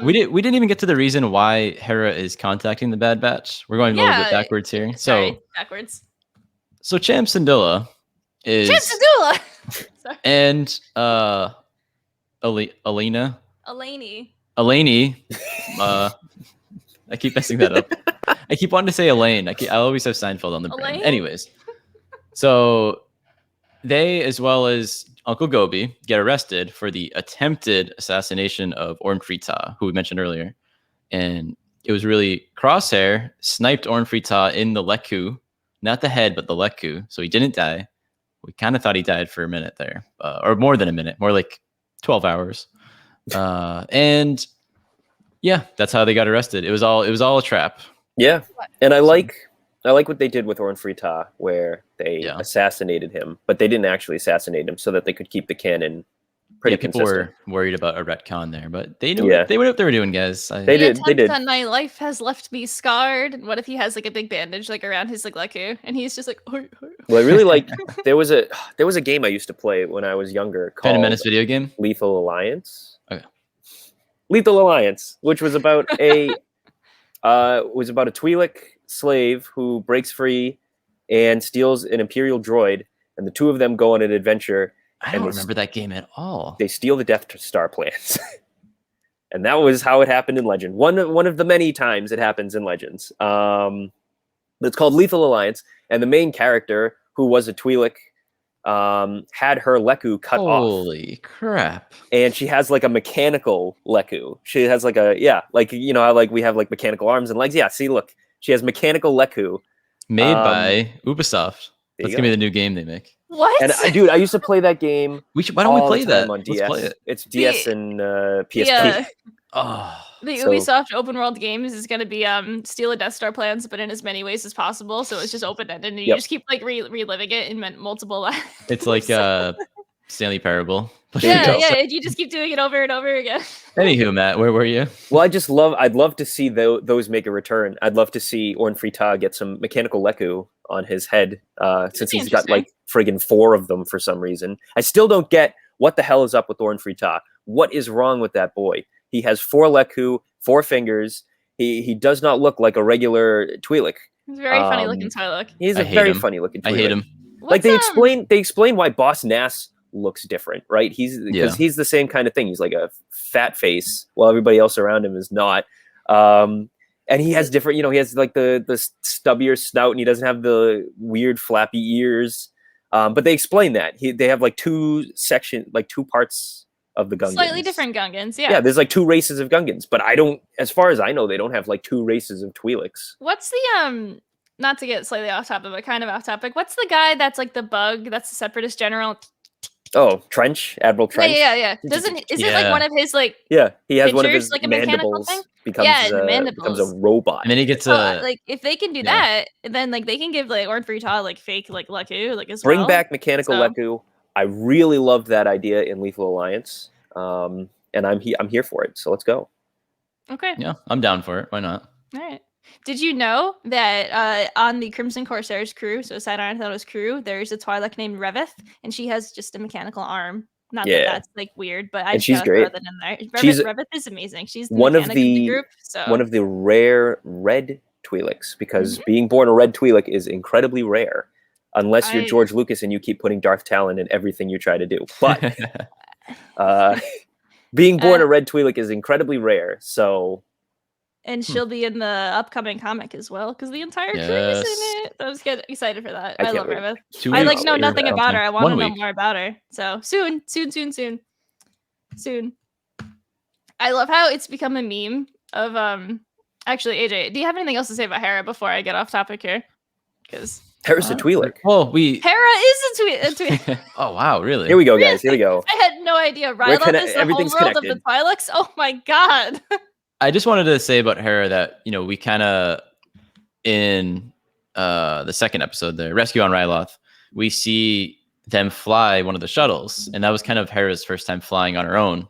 S1: We didn't even get to the reason why Hera is contacting the Bad Batch. We're going a little bit backwards here.
S3: Sorry, backwards.
S1: So Champ Syndulla is
S3: Champ Syndulla
S1: and Elena.
S3: Elaney.
S1: I keep messing that up. I keep wanting to say Elaine. I always have Seinfeld on the brain. Anyways, so they, as well as Uncle Gobi, get arrested for the attempted assassination of Orn Frita, who we mentioned earlier. And it was really Crosshair sniped Orn Frita in the Leku, not the head, but the Leku. So he didn't die. We kind of thought he died for a minute there, or more than a minute, more like 12 hours. And yeah, that's how they got arrested. It was all a trap.
S2: Yeah, and I like what they did with Orn Frita, where they assassinated him, but they didn't actually assassinate him, so that they could keep the canon pretty
S1: people
S2: consistent.
S1: Were worried about a retcon there, but they knew they knew what they were doing, guys.
S2: They did.
S3: That my life has left me scarred. And what if he has like a big bandage like around his like Leku, and he's just like.
S2: Well, I really like. There was a game I used to play when I was younger called
S1: Phantom Menace video game.
S2: Lethal Alliance.
S1: Okay.
S2: Lethal Alliance, which was about a Twi'lek slave who breaks free and steals an Imperial droid, and the two of them go on an adventure.
S1: I don't remember that game at all.
S2: They steal the Death Star plans. And that was how it happened in Legend. One of the many times it happens in Legends. It's called Lethal Alliance, and the main character, who was a Twi'lek, had her Leku cut off.
S1: Holy crap.
S2: And she has like a mechanical Leku. She has like how like we have like mechanical arms and legs. Yeah, see, look. She has mechanical Leku.
S1: Made by Ubisoft. That's going to be the new game they make.
S3: What?
S2: And I used to play that game.
S1: Why don't we play that
S2: on DS.
S1: Let's play it.
S2: It's DS and PSP.
S3: Yeah.
S1: Oh.
S3: The Ubisoft open world games is going to be steal a Death Star plans, but in as many ways as possible. So it's just open ended, and you just keep like reliving it in multiple lives.
S1: It's like Stanley Parable.
S3: You just keep doing it over and over again.
S1: Anywho, Matt, where were you?
S2: Well, I'd love to see those make a return. I'd love to see Orn Frita get some mechanical Leku on his head, since he's got like friggin' 4 of them for some reason. I still don't get what the hell is up with Orn Frita. What is wrong with that boy? He has 4 Leku, 4 fingers. He does not look like a regular Twi'lek.
S3: He's a very funny looking Twi'lek.
S2: He's a very funny looking Twi'lek.
S1: I hate him.
S2: Like they explain why Boss Nass looks different, right? He's the same kind of thing. He's like a fat face while everybody else around him is not. And he has different, he has like the stubbier snout, and he doesn't have the weird flappy ears. But they explain that they have like 2 parts of the Gungans.
S3: Slightly different Gungans, yeah.
S2: Yeah, there's like 2 races of Gungans, but as far as I know, they don't have like 2 races of Twi'leks.
S3: What's the not to get slightly off topic, but kind of off topic. What's the guy that's like the bug? That's the Separatist general.
S2: Oh, Trench, Admiral Trench.
S3: Yeah. Is it like one of his like?
S2: Yeah, he has
S3: pictures,
S2: one of his
S3: like a
S2: mandibles
S3: becomes
S2: becomes a robot.
S1: And then he gets
S3: like if they can do that, then like they can give like Orn Frita like fake like Leku like as
S2: Bring
S3: well.
S2: back mechanical Leku. I really loved that idea in Lethal Alliance, and I'm here for it. So let's go.
S3: Okay.
S1: Yeah, I'm down for it. Why not?
S3: All right. Did you know that on the Crimson Corsairs crew, so Sidearm Thanatos crew, there's a Twi'lek named Reveth, and she has just a mechanical arm. Not that that's like weird, but I
S2: she's great.
S3: Throw that in there. Reveth is amazing. She's the
S2: one of
S3: the group. So
S2: one of the rare red Twi'leks, because being born a red Twi'lek is incredibly rare, unless you're George Lucas and you keep putting Darth Talon in everything you try to do. But being born a red Twi'lek is incredibly rare. So
S3: and she'll be in the upcoming comic as well because the entire crew is in it. So I was excited for that. I love Ryloth. I like know nothing about her. I want to know more about her. So soon. I love how it's become a meme of Actually, AJ, do you have anything else to say about Hera before I get off topic here? Because
S2: Hera's a Twi'lek.
S1: Well,
S3: Hera is a Twi'lek.
S1: Oh wow, really?
S2: Here we go, guys. Here we go.
S3: I had no idea. Ryloth is the whole world of the Twi'leks. Oh my god.
S1: I just wanted to say about Hera that we kind of in the second episode, the Rescue on Ryloth, we see them fly one of the shuttles, and that was kind of Hera's first time flying on her own.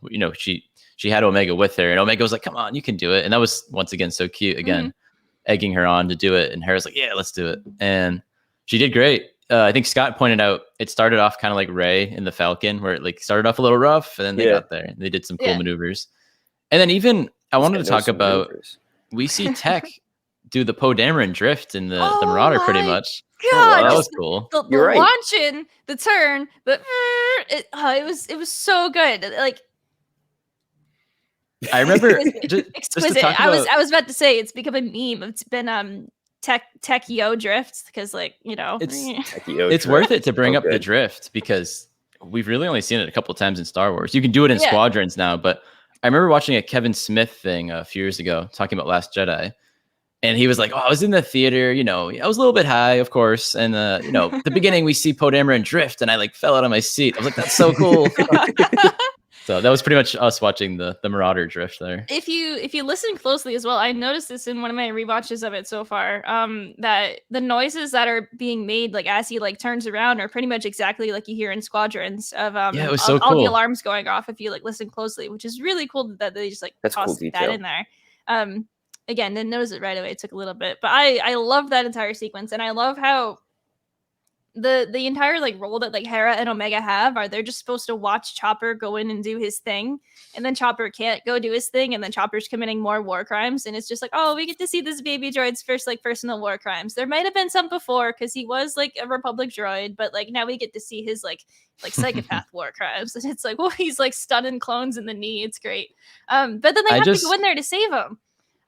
S1: She had Omega with her, and Omega was like, "Come on, you can do it." And that was once again so cute. Again, egging her on to do it, and Hera's like, "Yeah, let's do it." And she did great. I think Scott pointed out it started off kind of like Rey in the Falcon, where it like started off a little rough, and then they got there. They did some cool maneuvers, and then even I wanted to talk about we see Tech do the Poe Dameron drift in the Marauder pretty much.
S3: God,
S1: that was cool.
S3: The launch in, the turn, it was so good. Like.
S1: I remember
S3: exquisite. I was about to say it's become a meme. It's been tech yo drifts because
S1: it's worth it to bring up the drift because we've really only seen it a couple of times in Star Wars. You can do it in Squadrons now, but I remember watching a Kevin Smith thing a few years ago talking about Last Jedi, and he was like, "Oh, I was in the theater, I was a little bit high, of course, and the beginning we see Poe Dameron drift, and I like fell out of my seat. I was like, that's so cool." So that was pretty much us watching the Marauder drift there.
S3: If you listen closely as well, I noticed this in one of my rewatches of it so far. That the noises that are being made, like as he like turns around, are pretty much exactly like you hear in Squadrons of
S1: it was so cool.
S3: All the alarms going off if you like listen closely, which is really cool that they just like tossed that in there. Again, didn't notice it right away. It took a little bit, but I love that entire sequence, and I love how the entire like role that like Hera and Omega have are they're just supposed to watch Chopper go in and do his thing, and then Chopper can't go do his thing, and then Chopper's committing more war crimes, and it's just like, oh, we get to see this baby droid's first like personal war crimes. There might have been some before because he was like a Republic droid, but like now we get to see his like psychopath war crimes, and it's like, well, he's like stunning clones in the knee. It's great. But then they have to go in there to save him.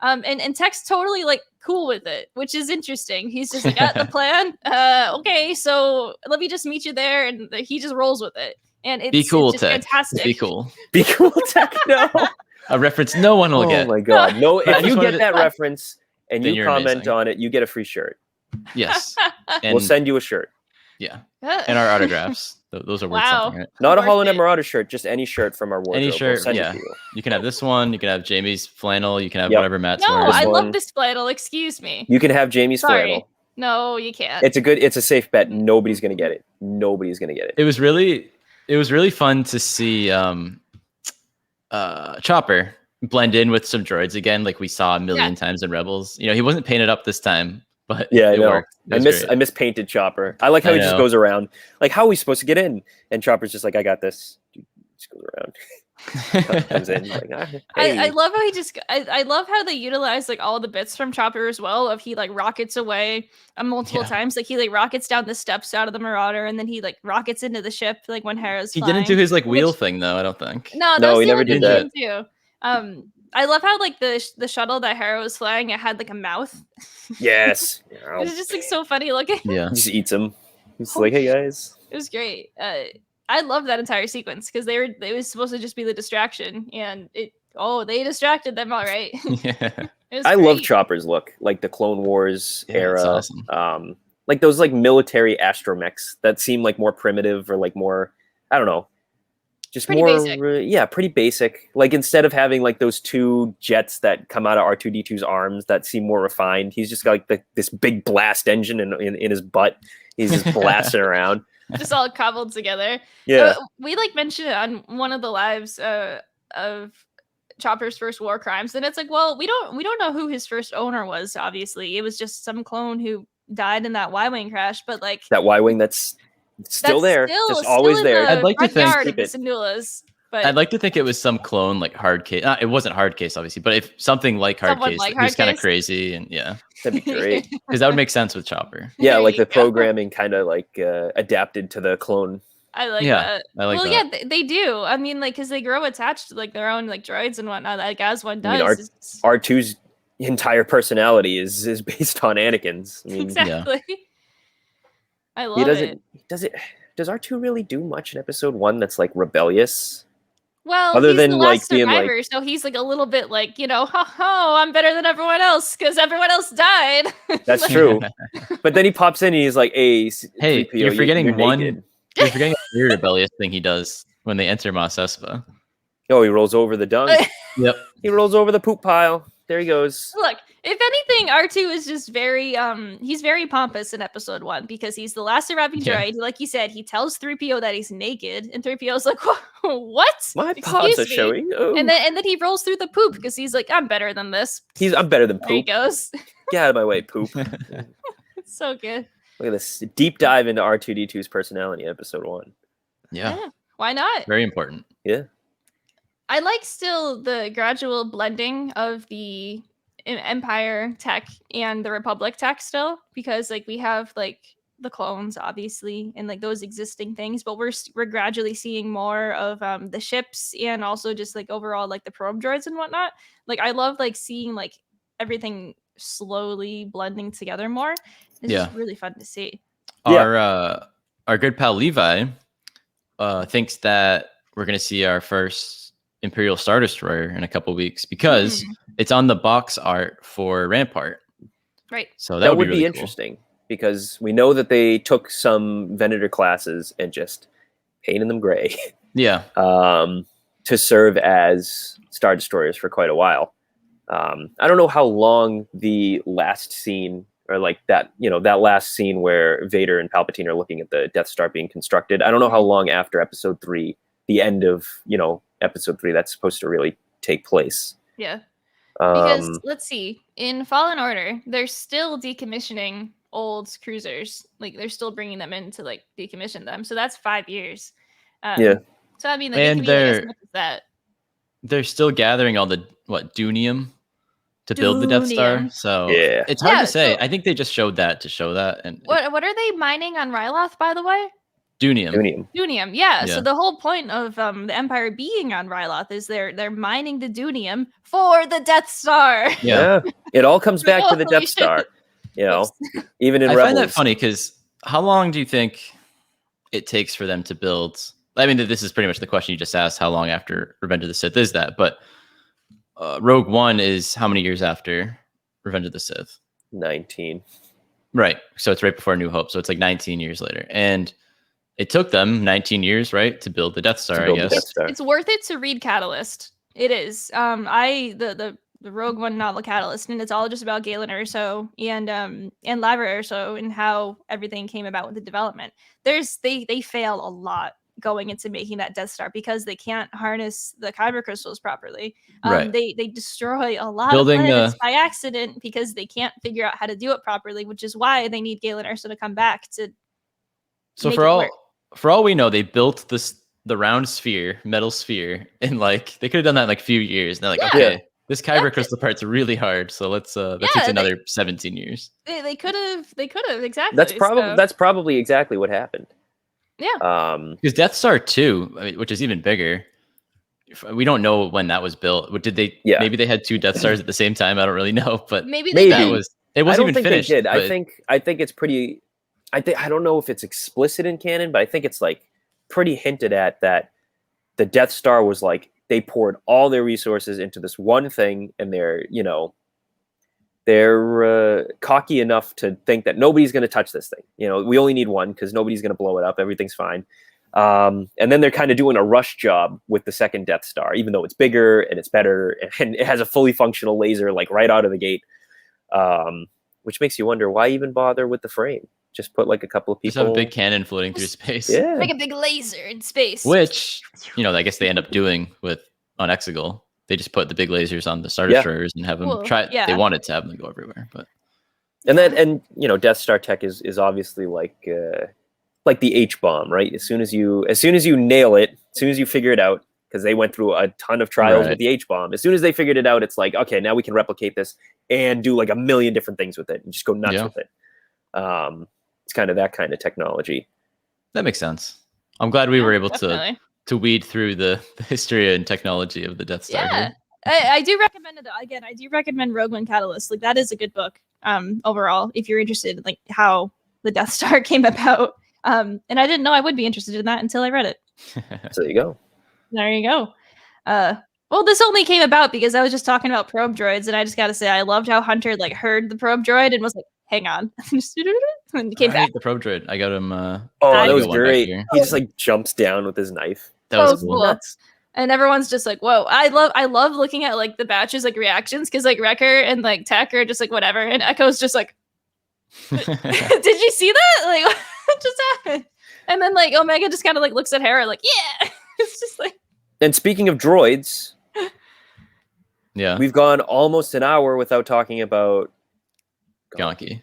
S3: And Tech's totally like cool with it, which is interesting. He's just like, got the plan. Okay, so let me just meet you there, and he just rolls with it. And it's just
S1: Tech.
S3: Fantastic.
S1: Be cool.
S2: Be cool, Tech. No,
S1: a reference no one will get.
S2: Oh my god, no! If you get that reference and you comment on it, you get a free shirt.
S1: Yes,
S2: and we'll send you a shirt.
S1: Yeah, and our autographs. Those are worth something, right?
S2: Not a HoloNet Marauder shirt, just any shirt from our wardrobe.
S1: Any shirt, yeah. You can have this one. You can have Jamie's flannel. You can have whatever Matt's wearing.
S3: No, I love this flannel. Excuse me.
S2: You can have Jamie's flannel.
S3: No, you can't.
S2: It's a safe bet. Nobody's gonna get it. Nobody's gonna get it.
S1: It was really fun to see Chopper blend in with some droids again, like we saw a million times in Rebels. He wasn't painted up this time. But
S2: yeah, it worked. I miss painted Chopper. I like how he just goes around. Like, how are we supposed to get in? And Chopper's just like, I got this. He just goes around. Comes in. Like, hey.
S3: I love how I love how they utilize like all the bits from Chopper as well. Of he like rockets away multiple times. Like he like rockets down the steps out of the Marauder, and then he like rockets into the ship. Like when Hera's flying.
S1: He didn't do his like wheel thing though. I don't think.
S3: No,
S2: he never did that.
S3: Too. I love how like the shuttle that Hera was flying, it had like a mouth. It was just like so funny looking.
S1: Yeah,
S2: he just eats them. He's like, hey guys.
S3: It was great. I love that entire sequence because they was supposed to just be the distraction, and they distracted them all right.
S1: Yeah,
S2: I love Chopper's look, like the Clone Wars era. Awesome. Like those like military astromechs that seem like more primitive or like more, I don't know. Just pretty basic. Pretty basic. Like instead of having like those two jets that come out of R2-D2's arms that seem more refined, he's just got like this big blast engine in his butt. He's just blasting around.
S3: Just all cobbled together.
S2: Yeah.
S3: We like mentioned it on one of the lives of Chopper's first war crimes, and it's like, well, we don't know who his first owner was. Obviously, it was just some clone who died in that Y-wing crash. But like
S2: that Y-wing that's still there, just always there.
S1: I'd like to think
S3: but
S1: I'd like to think it was some clone like hard case. It wasn't hard case, obviously, but if something like hard case, he's kind of crazy, and
S2: that'd be great
S1: because that would make sense with Chopper.
S2: Yeah, like the programming kind of like adapted to the clone.
S3: I like that.
S1: I like that.
S3: Yeah, they do. I mean, like, because they grow attached to like their own like droids and whatnot, like as one does.
S2: R2's entire personality is based on Anakin's. I mean,
S3: Exactly. I
S2: he
S3: love it.
S2: Does R2 really do much in episode 1 that's like rebellious?
S3: Well,
S2: Other
S3: he's the
S2: than, like,
S3: last
S2: being like-
S3: survivor, so he's like a little bit like, I'm better than everyone else because everyone else died.
S2: That's true. But then he pops in and he's like, hey,
S1: Hey,
S2: 3PO,
S1: you're forgetting
S2: you're
S1: one.
S2: naked.
S1: You're forgetting a weird rebellious thing he does when they enter Mos Espa.
S2: Oh, he rolls over the dung.
S1: Yep.
S2: He rolls over the poop pile. There he goes.
S3: Look, if anything, R2 is just very he's very pompous in episode 1 because he's the last surviving
S1: Yeah.
S3: droid. Like you said, he tells 3PO that he's naked, and 3PO's like, what?
S2: My paws are
S3: Excuse me.
S2: showing. Oh.
S3: And then he rolls through the poop because he's like, I'm better than this.
S2: I'm better than
S3: There he
S2: poop.
S3: goes.
S2: Get out of my way, poop.
S3: It's so good.
S2: Look at this deep dive into R2D2's personality in episode 1.
S1: Yeah.
S3: Why not?
S1: Very important.
S2: Yeah.
S3: I like still the gradual blending of the Empire tech and the Republic tech still, because like we have like the clones obviously and like those existing things, but we're gradually seeing more of the ships and also just like overall like the probe droids and whatnot. Like I love like seeing like everything slowly blending together more. It's just really fun to see.
S2: Yeah.
S1: Our good pal Levi thinks that we're going to see our first Imperial Star Destroyer in a couple weeks because it's on the box art for Rampart.
S3: Right.
S1: So
S2: That would
S1: really
S2: be
S1: cool.
S2: interesting because we know that they took some Venator classes and just painted them gray
S1: Yeah.
S2: to serve as Star Destroyers for quite a while. I don't know how long the last scene or like that, that last scene where Vader and Palpatine are looking at the Death Star being constructed. I don't know how long after episode 3, the end of, episode 3, that's supposed to really take place.
S3: Yeah. Because
S2: Um,
S3: let's see, in Fallen Order, they're still decommissioning old cruisers. Like they're still bringing them in to like decommission them. So that's 5 years.
S2: Yeah.
S3: So I mean, like,
S1: And
S3: it can be like, as
S1: they're-
S3: much as that.
S1: They're still gathering all the Dunium to build the Death Star.
S3: Dunium.
S1: So
S2: Yeah.
S1: it's hard
S3: Yeah,
S1: to say.
S3: so-
S1: I think they just showed that to show that. And
S3: What are they mining on Ryloth, by the way?
S1: Dunium.
S2: Dunium.
S3: Dunium, yeah.
S1: Yeah.
S3: So the whole point of the Empire being on Ryloth is they're mining the Dunium for the Death Star.
S1: Yeah.
S2: It all comes back to the
S3: Holy
S2: Death Star.
S3: Oops.
S2: Even in
S1: I
S2: Rebels.
S1: find that funny because how long do you think it takes for them to build? I mean, this is pretty much the question you just asked. How long after Revenge of the Sith is that? But Rogue One is how many years after Revenge of the Sith?
S2: 19.
S1: Right. So it's right before New Hope. So it's like 19 years later. And it took them 19 years, right, to build the Death Star, I
S2: build the
S1: guess.
S2: Death Star.
S3: It's worth it to read Catalyst. It is. The Rogue One novel Catalyst, and it's all just about Galen Erso and Lavra Erso and how everything came about with the development. They fail a lot going into making that Death Star because they can't harness the kyber crystals properly.
S1: Right.
S3: They destroy a lot
S1: Building
S3: of
S1: the-
S3: planets by accident because they can't figure out how to do it properly, which is why they need Galen Erso to come back to.
S1: So
S3: make
S1: for
S3: it
S1: all
S3: work.
S1: for all we know, they built the round sphere, metal sphere, in like they could have done that in like a few years. And they're like,
S3: Yeah.
S1: okay, this kyber crystal part's really hard, so that takes
S3: Yeah,
S1: another 17 years.
S3: They could have exactly.
S2: That's probably exactly what happened.
S3: Yeah.
S1: Because Death Star 2, I mean, which is even bigger, we don't know when that was built. What did they?
S2: Yeah.
S1: Maybe they had 2 Death Stars at the same time. I don't really know, but
S3: Maybe they
S2: Maybe.
S3: did.
S1: it
S2: I
S1: wasn't
S2: don't
S1: even
S2: think
S1: finished.
S2: they did.
S1: but-
S2: I think it's pretty. I don't know if it's explicit in canon, but I think it's like pretty hinted at that the Death Star was like they poured all their resources into this one thing, and they're cocky enough to think that nobody's going to touch this thing. We only need one because nobody's going to blow it up. Everything's fine. And then they're kind of doing a rush job with the second Death Star, even though it's bigger and it's better and it has a fully functional laser like right out of the gate. Which makes you wonder why even bother with the frame? Just put like a couple of
S1: just
S2: people.
S1: have a big cannon floating through space.
S2: Yeah.
S3: Like a big laser in space.
S1: Which, I guess they end up doing on Exegol. They just put the big lasers on the Star
S2: Yeah.
S1: Destroyers and have them
S3: Well,
S1: try.
S3: yeah.
S1: They wanted to have them go everywhere, but
S2: And Death Star tech is obviously like the H bomb, right? As soon as you nail it, as soon as you figure it out, because they went through a ton of trials
S1: Right.
S2: with the H bomb. As soon as they figured it out, it's like, okay, now we can replicate this and do like a million different things with it and just go nuts
S1: Yeah.
S2: with it. It's kind of that kind of technology.
S1: that makes sense. I'm glad we were able
S3: Definitely.
S1: to weed through the history and technology of the Death Star.
S3: Yeah.
S1: here.
S3: I do recommend it though. Again, I do recommend Rogue One Catalyst. Like that is a good book. Overall, if you're interested in like how the Death Star came about. And I didn't know I would be interested in that until I read it.
S2: So there you go.
S3: There you go. Well, this only came about because I was just talking about probe droids, and I just gotta say I loved how Hunter like heard the probe droid and was like, "Hang on," and came back.
S1: The probe droid. I got him.
S2: Oh, that was
S1: got one back
S2: great.
S1: here.
S2: He just like jumps down with his knife.
S1: That was
S3: So
S1: cool.
S3: cool. And everyone's just like, "Whoa!" I love looking at like the batches like reactions because like Wrecker and like Tech are just like whatever, and Echo's just like, "Did you see that? Like, what just happened?" And then like Omega just kind of like looks at Hera like, "Yeah." It's just like.
S2: And speaking of droids,
S1: Yeah,
S2: we've gone almost an hour without talking about
S1: Gonki.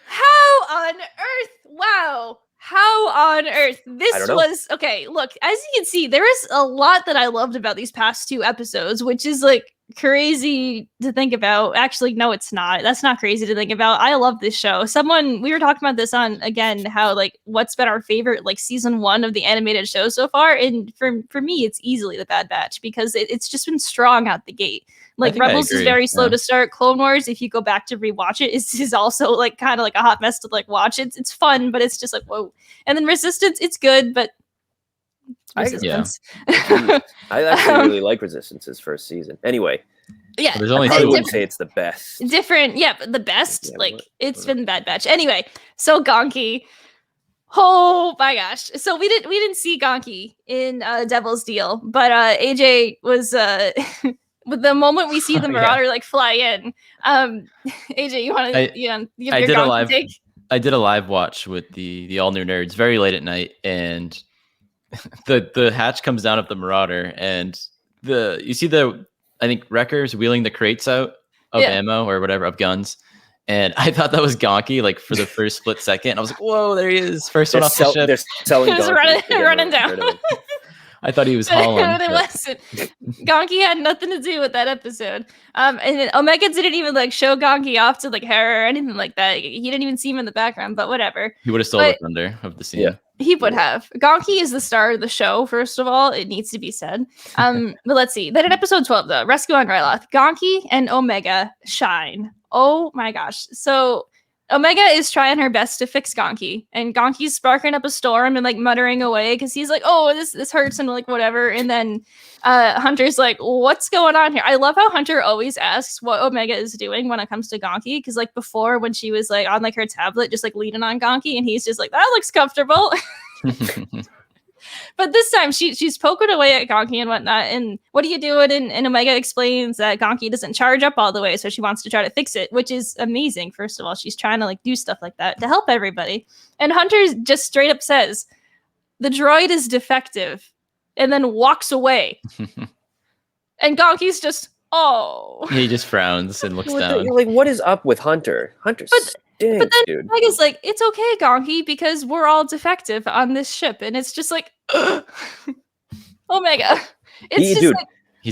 S3: How on earth? Wow. How on earth? This was okay. Look, as you can see, there is a lot that I loved about these past 2 episodes, which is like crazy to think about. Actually, no, it's not. That's not crazy to think about. I love this show. We were talking about this on again, how like what's been our favorite like season 1 of the animated show so far. And for me, it's easily the Bad Batch because it's just been strong out the gate. Like Rebels is very slow to start. Clone Wars, if you go back to rewatch it, is also like kind of like a hot mess to like watch. It's fun, but it's just like whoa. And then Resistance, it's good, but Resistance.
S2: I actually really like Resistance's first season. Anyway,
S3: yeah,
S1: there's only
S2: I wouldn't say it's the best.
S3: Different, yeah, but the best. Yeah, like it's been Bad Batch. Anyway, so Gonki. Oh my gosh! So we didn't see Gonki in Devil's Deal, but AJ was with the moment we see the Marauder like fly in. AJ, you want to give your Gonki take?
S1: I did a live watch with the all new nerds very late at night, and the hatch comes down of the Marauder, and you see I think Wrecker's wheeling the crates out of ammo or whatever of guns. And I thought that was Gonki, like for the first split second. I was like, "Whoa, there he is! First one off the ship."
S2: They're selling Gonki.
S3: running down.
S1: I thought he was hauling.
S3: It wasn't. Gonki had nothing to do with that episode. And Omega didn't even like show Gonki off to like Hera or anything like that. He didn't even see him in the background, but whatever.
S1: He would have stolen the thunder of the scene.
S2: Yeah.
S3: He would have. Gonki is the star of the show, first of all. It needs to be said. But let's see. Then in episode 12, though, Rescue on Ryloth, Gonki and Omega shine. Oh my gosh. So Omega is trying her best to fix Gonki, and Gonki's sparking up a storm and like muttering away because he's like, "Oh, this hurts," and like whatever. And then Hunter's like, "What's going on here?" I love how Hunter always asks what Omega is doing when it comes to Gonki, because like before when she was like on like her tablet, just like leaning on Gonki, and he's just like, "That looks comfortable." But this time she's poking away at Gonki and whatnot. And what are you doing? And Omega explains that Gonki doesn't charge up all the way, so she wants to try to fix it, which is amazing. First of all, she's trying to like do stuff like that to help everybody. And Hunter just straight up says, "The droid is defective," and then walks away. And Gonki's just, oh.
S1: He just frowns and looks down.
S2: You're like, what is up with Hunter? Hunter stinks,
S3: but then
S2: dude.
S3: Omega's like, "It's okay, Gonki, because we're all defective on this ship." And it's just like, Omega.
S1: He's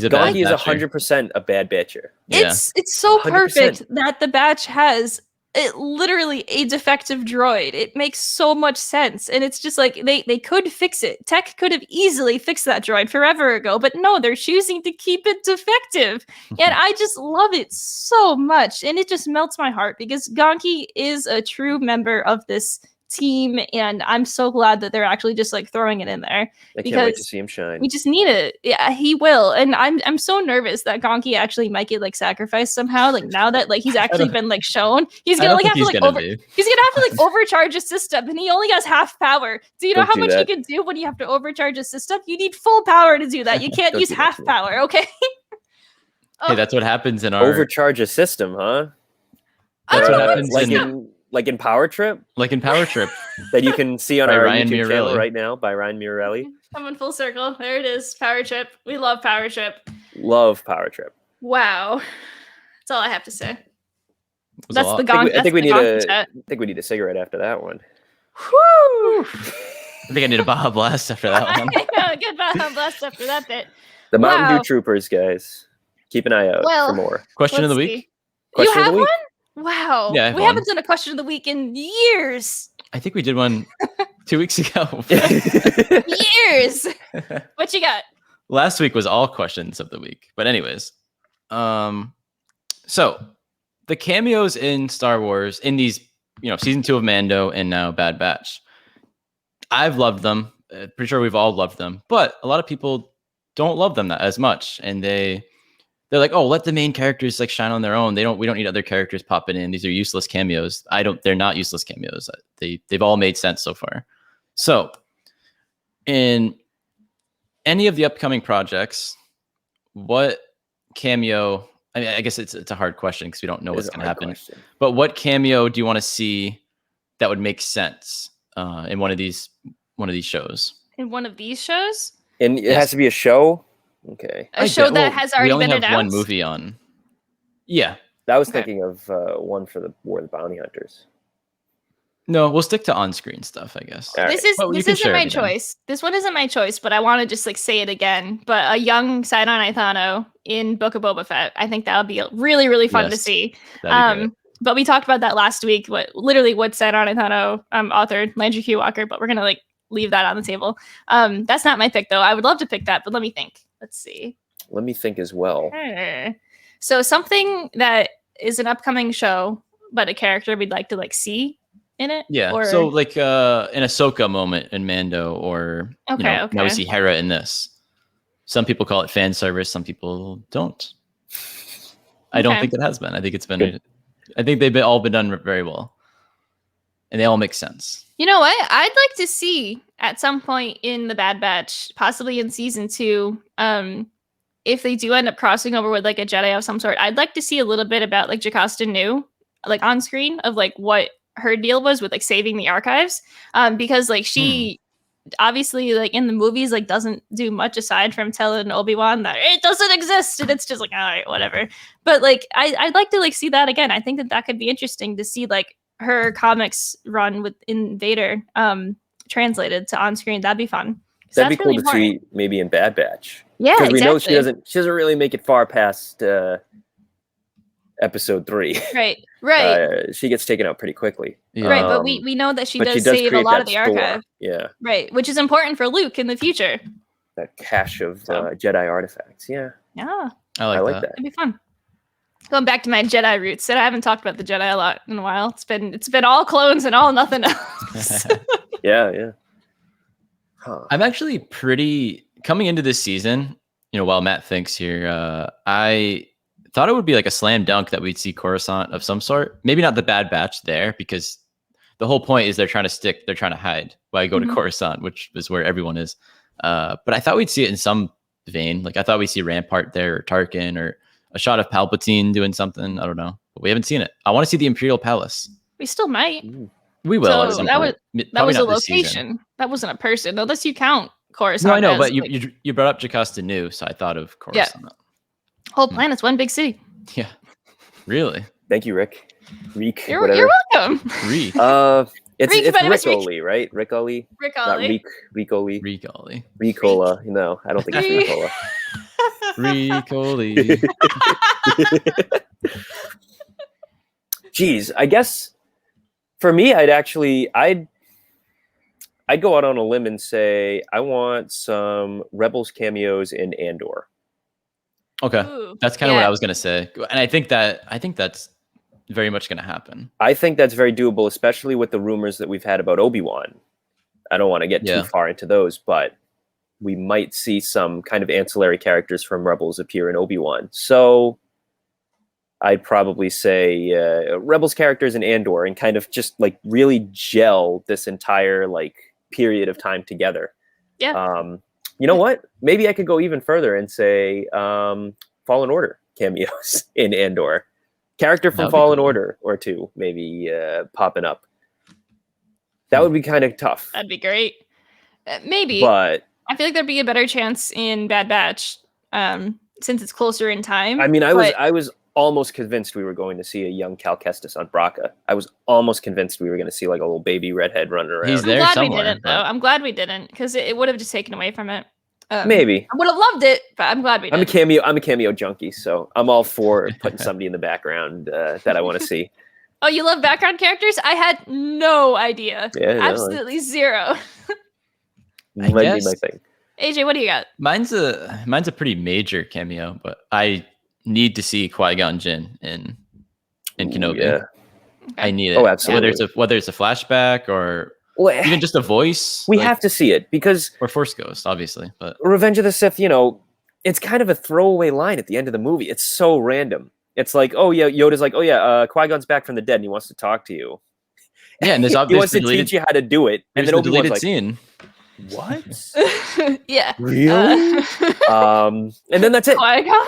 S1: a bad
S2: Gonki is
S1: batcher.
S2: 100% a bad batcher.
S3: It's so
S2: 100%.
S3: perfect that the batch has literally a defective droid. It makes so much sense. And it's just like they could fix it. Tech could have easily fixed that droid forever ago, but no, they're choosing to keep it defective. And I just love it so much. And it just melts my heart because Gonki is a true member of this team, and I'm so glad that they're actually just like throwing it in there.
S2: I can't wait to see him shine.
S3: We just need it. Yeah, he will. And I'm so nervous that Gonki actually might get like sacrificed somehow. Like now that like he's actually been like shown, he's gonna like have to like overcharge a system, and he only has half power. Do you know how much you can do when you have to overcharge a system? You need full power to do that. You can't use half power, okay?
S1: Hey, that's what happens in our
S2: overcharge a system, huh?
S1: That's what happens
S2: like in Power Trip?
S1: Like in Power Trip.
S2: That you can see on our
S1: Ryan
S2: YouTube channel
S1: Mirelli.
S2: right now by Ryan Mirelli.
S3: Coming full circle. There it is. Power Trip. We love Power Trip.
S2: Love Power Trip.
S3: Wow. That's all I have to say.
S1: That's
S3: the Gonki.
S2: I think we need a cigarette after that one.
S3: Whew.
S1: I think I need a Baja Blast after that one.
S3: Good Baja Blast after that bit.
S2: The Mountain Dew Troopers, guys. Keep an eye out for more.
S1: Question of the week?
S2: Question
S3: you have
S2: of the week?
S3: one? Wow.
S1: Yeah,
S3: we haven't done a question of the week in years.
S1: I think we did one 2 weeks ago.
S3: Years. What you got?
S1: Last week was all questions of the week. But anyways, so the cameos in Star Wars in these, season 2 of Mando and now Bad Batch, I've loved them. Pretty sure we've all loved them, but a lot of people don't love them that as much, and they're like, oh, let the main characters like shine on their own. We don't need other characters popping in. These are useless cameos. They're not useless cameos. They've all made sense so far. So in any of the upcoming projects, what cameo, I mean, I guess it's a hard question because we don't know what's going to happen, but what cameo do you want to see that would make sense in one of these shows?
S3: In one of these shows?
S2: And it has to be a show? Okay.
S3: A show that has already been announced?
S1: We only have one movie on. Yeah.
S2: I was thinking of one for the War of the Bounty Hunters.
S1: No, we'll stick to on-screen stuff, I guess.
S3: This isn't my choice. This one isn't my choice, but I want to just like say it again. But a young Sidon Ithano in Book of Boba Fett, I think that would be really, really fun to see. But we talked about that last week. What Sidon Ithano authored, Landry Q. Walker. But we're gonna like leave that on the table. That's not my pick though. I would love to pick that, but let me think. Let's see.
S2: Let me think as well.
S3: So something that is an upcoming show, but a character we'd like to like see in it.
S1: Yeah.
S3: Or...
S1: So like an Ahsoka moment in Mando, or now we see Hera in this. Some people call it fan service. Some people don't. I don't think it has been. I think it's been. Good. I think they've all been done very well, and they all make sense.
S3: You know what? I'd like to see at some point in the Bad Batch, possibly in season 2, if they do end up crossing over with like a Jedi of some sort. I'd like to see a little bit about like Jocasta Nu, like on screen, of like what her deal was with like saving the archives, because like she obviously like in the movies like doesn't do much aside from telling Obi-Wan that it doesn't exist, and it's just like all right, whatever. But like I'd like to like see that again. I think that could be interesting to see like her comics run within Vader translated to on screen. That'd be fun.
S2: That'd be cool to see maybe in Bad Batch.
S3: Yeah,
S2: because we know she doesn't really make it far past episode 3.
S3: Right.
S2: She gets taken out pretty quickly.
S3: Yeah. Right, but we know that she does save a lot of the archive.
S2: Yeah.
S3: Right, which is important for Luke in the future.
S2: That cache of Jedi artifacts. Yeah.
S3: Yeah.
S1: I like that.
S3: It'd be fun. Going back to my Jedi roots, and I haven't talked about the Jedi a lot in a while. It's been all clones and all nothing else.
S2: Yeah.
S1: Huh. I'm actually coming into this season, while Matt thinks here, I thought it would be like a slam dunk that we'd see Coruscant of some sort. Maybe not the Bad Batch there, because the whole point is they're trying to hide while you go to Coruscant, which is where everyone is. But I thought we'd see it in some vein. Like I thought we'd see Rampart there, or Tarkin, or a shot of Palpatine doing something. I don't know, but we haven't seen it. I want to see the Imperial Palace.
S3: We still might.
S1: We will.
S3: So that was a location. That wasn't a person, unless you count Coruscant.
S1: No, I know, but you brought up Jocasta Nu, so I thought of Coruscant.
S3: Yeah. Whole planet's one big city.
S1: Yeah, really.
S2: Thank you, Rick.
S3: You're welcome.
S1: Reek.
S2: It's Rick-Oli, right? Rick-Oli.
S3: Rick-Oli.
S2: Rick-Oli.
S1: Rick-Oli.
S2: Ricola. No, I don't think it's Ricola.
S1: Rick-Oli.
S2: Jeez, I guess for me, I'd go out on a limb and say I want some Rebels cameos in Andor.
S1: Okay. Ooh, that's kind of what I was going to say. And I think that's very much going to happen.
S2: I think that's very doable, especially with the rumors that we've had about Obi-Wan. I don't want to get too far into those, but we might see some kind of ancillary characters from Rebels appear in Obi-Wan. So I'd probably say Rebels characters in Andor, and kind of just like really gel this entire like period of time together.
S3: Yeah.
S2: You know what? Maybe I could go even further and say Fallen Order cameos in Andor. Character from Fallen Order or two, maybe popping up. That would be kind of tough.
S3: That'd be great. Maybe.
S2: But
S3: I feel like there'd be a better chance in Bad Batch since it's closer in time.
S2: I mean, I was almost convinced we were going to see a young Cal Kestis on Braca. I was almost convinced we were going to see like a little baby redhead running around.
S1: He's there somewhere.
S3: We didn't, though. I'm glad we didn't, because it would have just taken away from it.
S2: Maybe
S3: I would have loved it, but I'm glad we didn't.
S2: I'm a cameo junkie, so I'm all for putting somebody in the background that I want to see.
S3: Oh, you love background characters? I had no idea.
S2: Yeah,
S3: absolutely zero.
S2: Might be my thing.
S3: AJ, what do you got?
S1: Mine's a pretty major cameo, but I need to see Qui-Gon Jinn in Kenobi.
S2: Yeah.
S1: I need it.
S2: Oh, absolutely.
S1: Whether it's a flashback or even just a voice.
S2: We have to see it because
S1: or Force Ghost, obviously. But
S2: Revenge of the Sith, it's kind of a throwaway line at the end of the movie. It's so random. It's like, oh yeah, Yoda's like, oh yeah, Qui-Gon's back from the dead and he wants to talk to you.
S1: Yeah, and there's
S2: he wants to teach you how to do it. And then
S1: the
S2: Obi-Wan's
S1: deleted
S2: like,
S1: scene.
S2: What?
S3: Yeah.
S2: Really? And then that's it.
S3: Qui-Gon?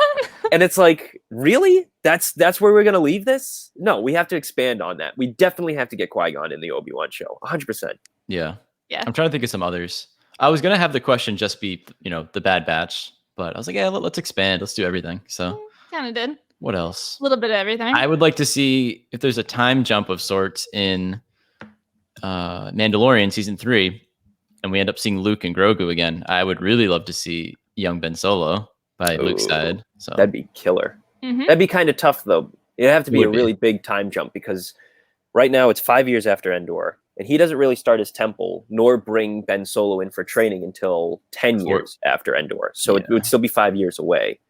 S2: And it's like, really? That's where we're gonna leave this? No, we have to expand on that. We definitely have to get Qui-Gon in the Obi-Wan show. 100%.
S1: Yeah.
S3: Yeah.
S1: I'm trying to think of some others. I was gonna have the question just be, the Bad Batch, but I was like, yeah, let's expand. Let's do everything. So
S3: Kind of did.
S1: what else?
S3: A little bit of everything.
S1: I would like to see if there's a time jump of sorts in Mandalorian season 3, and we end up seeing Luke and Grogu again. I would really love to see young Ben Solo by Luke's side. So
S2: that'd be killer.
S3: Mhm.
S2: That'd be kind of tough though. It'd have to be a really big time jump because right now it's 5 years after Endor, and he doesn't really start his temple nor bring Ben Solo in for training until 10 years after Endor. So it would still be 5 years away.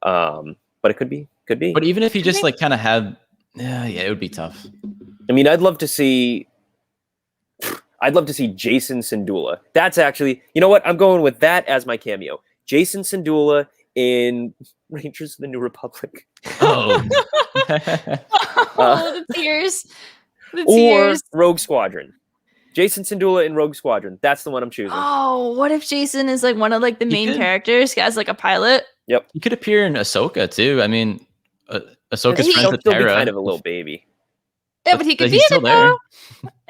S2: But it could be.
S1: But even if he just like kind of had, it would be tough.
S2: I mean, I'd love to see Jason Syndulla. That's actually, you know what? I'm going with that as my cameo. Jason Syndulla in Rangers of the New Republic.
S1: Oh,
S3: The tears. The
S2: or
S3: tears.
S2: Rogue Squadron. Jason Syndulla in Rogue Squadron. That's the one I'm choosing.
S3: Oh, what if Jason is like one of like the main characters as like a pilot?
S2: Yep.
S1: He could appear in Ahsoka too. I mean, Ahsoka's friends with
S2: still be
S1: Hera.
S2: kind of a little baby.
S3: Yeah, but he could be
S1: he's
S3: in
S1: still
S3: it
S1: there.
S3: though.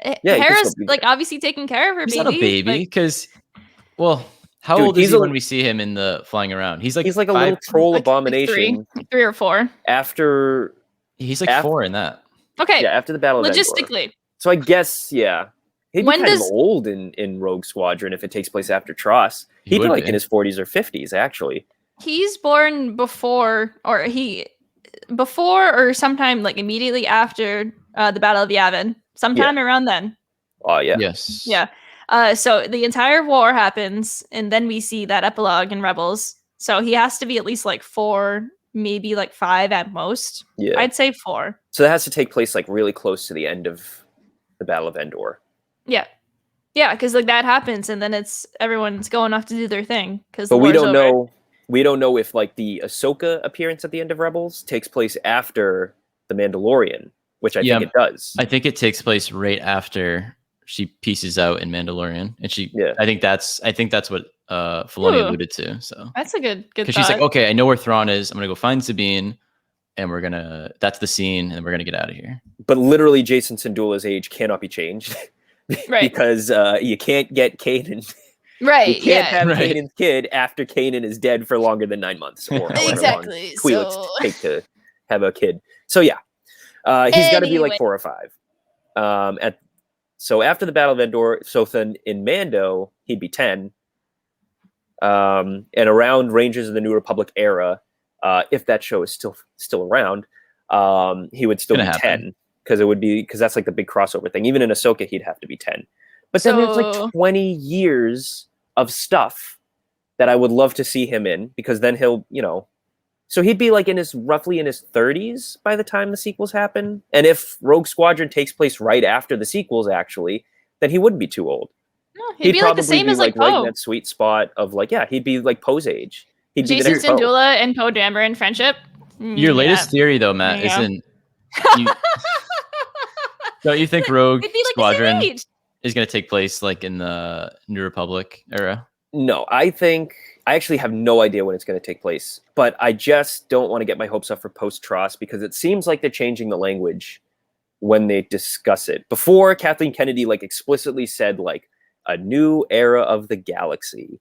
S2: Yeah, he could
S3: Hera's
S2: still be
S3: like
S2: there.
S3: obviously taking care of her
S1: He's
S3: baby.
S1: not a baby because, how
S2: Dude,
S1: old is
S2: he's
S1: he
S2: a-
S1: when we see him in the flying around? He's like
S2: a
S1: 5,
S2: little troll
S3: like
S2: abomination
S3: three or four.
S2: after
S1: He's like 4 in that.
S3: Okay.
S2: after the Battle of Endor.
S3: Logistically.
S2: So I guess he'd be
S3: When
S2: kind
S3: does-
S2: of old in Rogue Squadron if it takes place after Tross. He'd be
S1: would
S2: like
S1: be.
S2: in his 40s or 50s actually.
S3: He's born before or sometime like immediately after the Battle of Yavin. Sometime around then.
S2: Oh yeah.
S1: Yes.
S3: Yeah. So the entire war happens, and then we see that epilogue in Rebels. So he has to be at least like 4, maybe like 5 at most.
S2: Yeah.
S3: I'd say 4.
S2: So that has to take place like really close to the end of the Battle of Endor.
S3: Yeah. Yeah, because like that happens, and then it's everyone's going off to do their thing.
S2: But we don't know. We don't know if like the Ahsoka appearance at the end of Rebels takes place after the Mandalorian, which I think it does.
S1: I think it takes place right after she pieces out in Mandalorian, and I think that's what Filoni alluded to. So
S3: that's a good
S1: because she's like, okay, I know where Thrawn is. I'm gonna go find Sabine, and that's the scene, and we're gonna get out of here.
S2: But literally, Jason Syndulla's age cannot be changed,
S3: right?
S2: Because you can't get Kanan.
S3: Right.
S2: You can't have Kanan's kid after Kanan is dead for longer than 9 months, or
S3: exactly.
S2: Long Twi'leks take to have a kid. So he's got to be like 4 or 5. So after the Battle of Endor, so then in Mando he'd be 10. And around Rangers of the New Republic era, if that show is still around, he would still be 10 because that's like the big crossover thing. Even in Ahsoka, he'd have to be 10. But then there's like 20 years of stuff that I would love to see him in, because then he'll, so he'd be like roughly in his 30s by the time the sequels happen. And if Rogue Squadron takes place right after the sequels, actually, then he wouldn't be too old.
S3: No, he'd be like the same as like
S2: right in
S3: Poe.
S2: that sweet spot of like, he'd be like Poe's age. He'd
S3: Jason
S2: be the next Poe.
S3: Syndulla and Poe Dameron friendship.
S1: Your latest theory, though, Matt, isn't. Don't you think Rogue Squadron is going to take place like in the New Republic era?
S2: No, I actually have no idea when it's going to take place, but I just don't want to get my hopes up for post-Tross, because it seems like they're changing the language when they discuss it. Before, Kathleen Kennedy like explicitly said like a new era of the galaxy.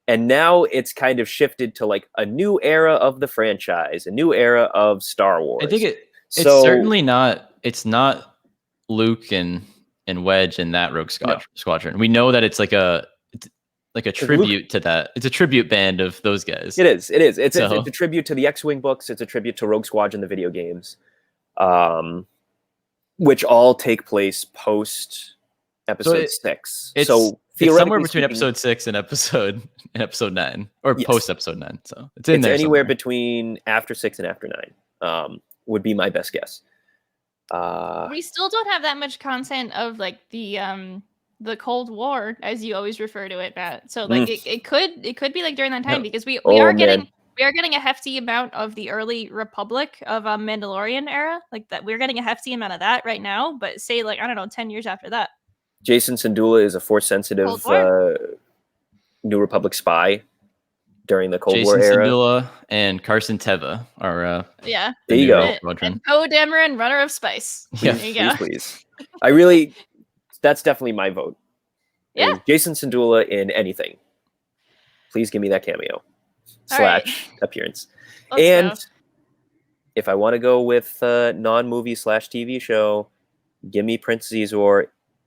S2: And now it's kind of shifted to like a new era of the franchise, a new era of Star Wars.
S1: I think it's certainly not. It's not Luke and Wedge in that Rogue Squadron. We know that it's like a tribute to that. It's a tribute band of those guys.
S2: It is. It's a tribute to the X-Wing books. It's a tribute to Rogue Squadron, the video games, which all take place post Episode 6. So
S1: It's somewhere between
S2: speaking,
S1: episode 6 and episode 9, or
S2: Yes.
S1: post episode 9. So it's in
S2: it's
S1: there
S2: anywhere
S1: somewhere.
S2: between after 6 and after 9. Would be my best guess.
S3: We still don't have that much content of like the Cold War, as you always refer to it, Matt. So like it could be like during that time,
S1: Yep.
S3: because we
S2: Oh,
S3: are
S2: man.
S3: getting a hefty amount of the early Republic of Mandalorian era, like that. We're getting a hefty amount of that right now, but say like, I don't know, 10 years after that.
S2: Jason Syndulla is a Force sensitive
S3: Cold War.
S2: New Republic spy during the Cold
S1: Jason
S2: War era.
S1: Syndulla and Carson Teva are
S3: Yeah.
S2: There you
S1: new
S2: go.
S1: squadron.
S3: And Poe Dameron, runner of spice.
S1: Yeah.
S3: There you go.
S2: Please. I really, that's definitely my vote.
S3: Yeah.
S2: Is Jason Syndulla in anything. Please give me that cameo
S3: All right.
S2: / appearance.
S3: Let's
S2: And
S3: go.
S2: if I want to go with non-movie / TV show, give me Prince Zizor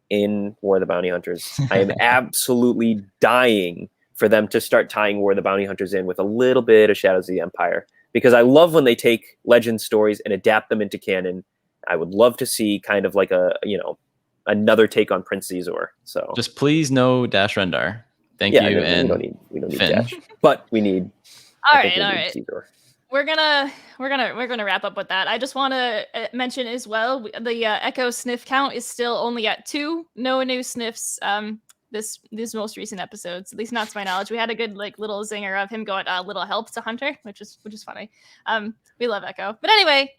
S2: in War of the Bounty Hunters. I am absolutely dying for them to start tying War of the Bounty Hunters in with a little bit of Shadows of the Empire, because I love when they take legend stories and adapt them into canon. I would love to see kind of like another take on Prince Zizor. So
S1: Just please no Dash Rendar. Thank you.
S2: no,
S1: And
S2: we don't need
S1: Finn.
S2: Dash, but we need.
S3: All
S2: I think
S3: right,
S2: we
S3: all
S2: need
S3: right.
S2: Zizor.
S3: We're gonna wrap up with that. I just want to mention as well, the Echo sniff count is still only at 2. No new sniffs. This most recent episodes, at least not to my knowledge. We had a good like little zinger of him going little help to Hunter, which is funny. We love Echo. But anyway,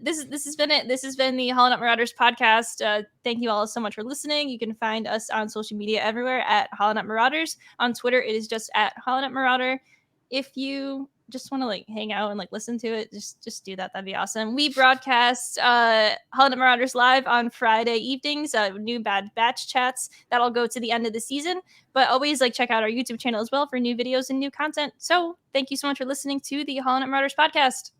S3: this has been it. This has been the HoloNet Marauders podcast. Thank you all so much for listening. You can find us on social media everywhere at HoloNet Marauders. On Twitter, it is just at HoloNet Marauder. If you just want to like hang out and like listen to it, just do that. That'd be awesome. We broadcast HoloNet Marauders live on Friday evenings. New Bad Batch chats that'll go to the end of the season. But always like check out our YouTube channel as well for new videos and new content. So thank you so much for listening to the HoloNet Marauders podcast.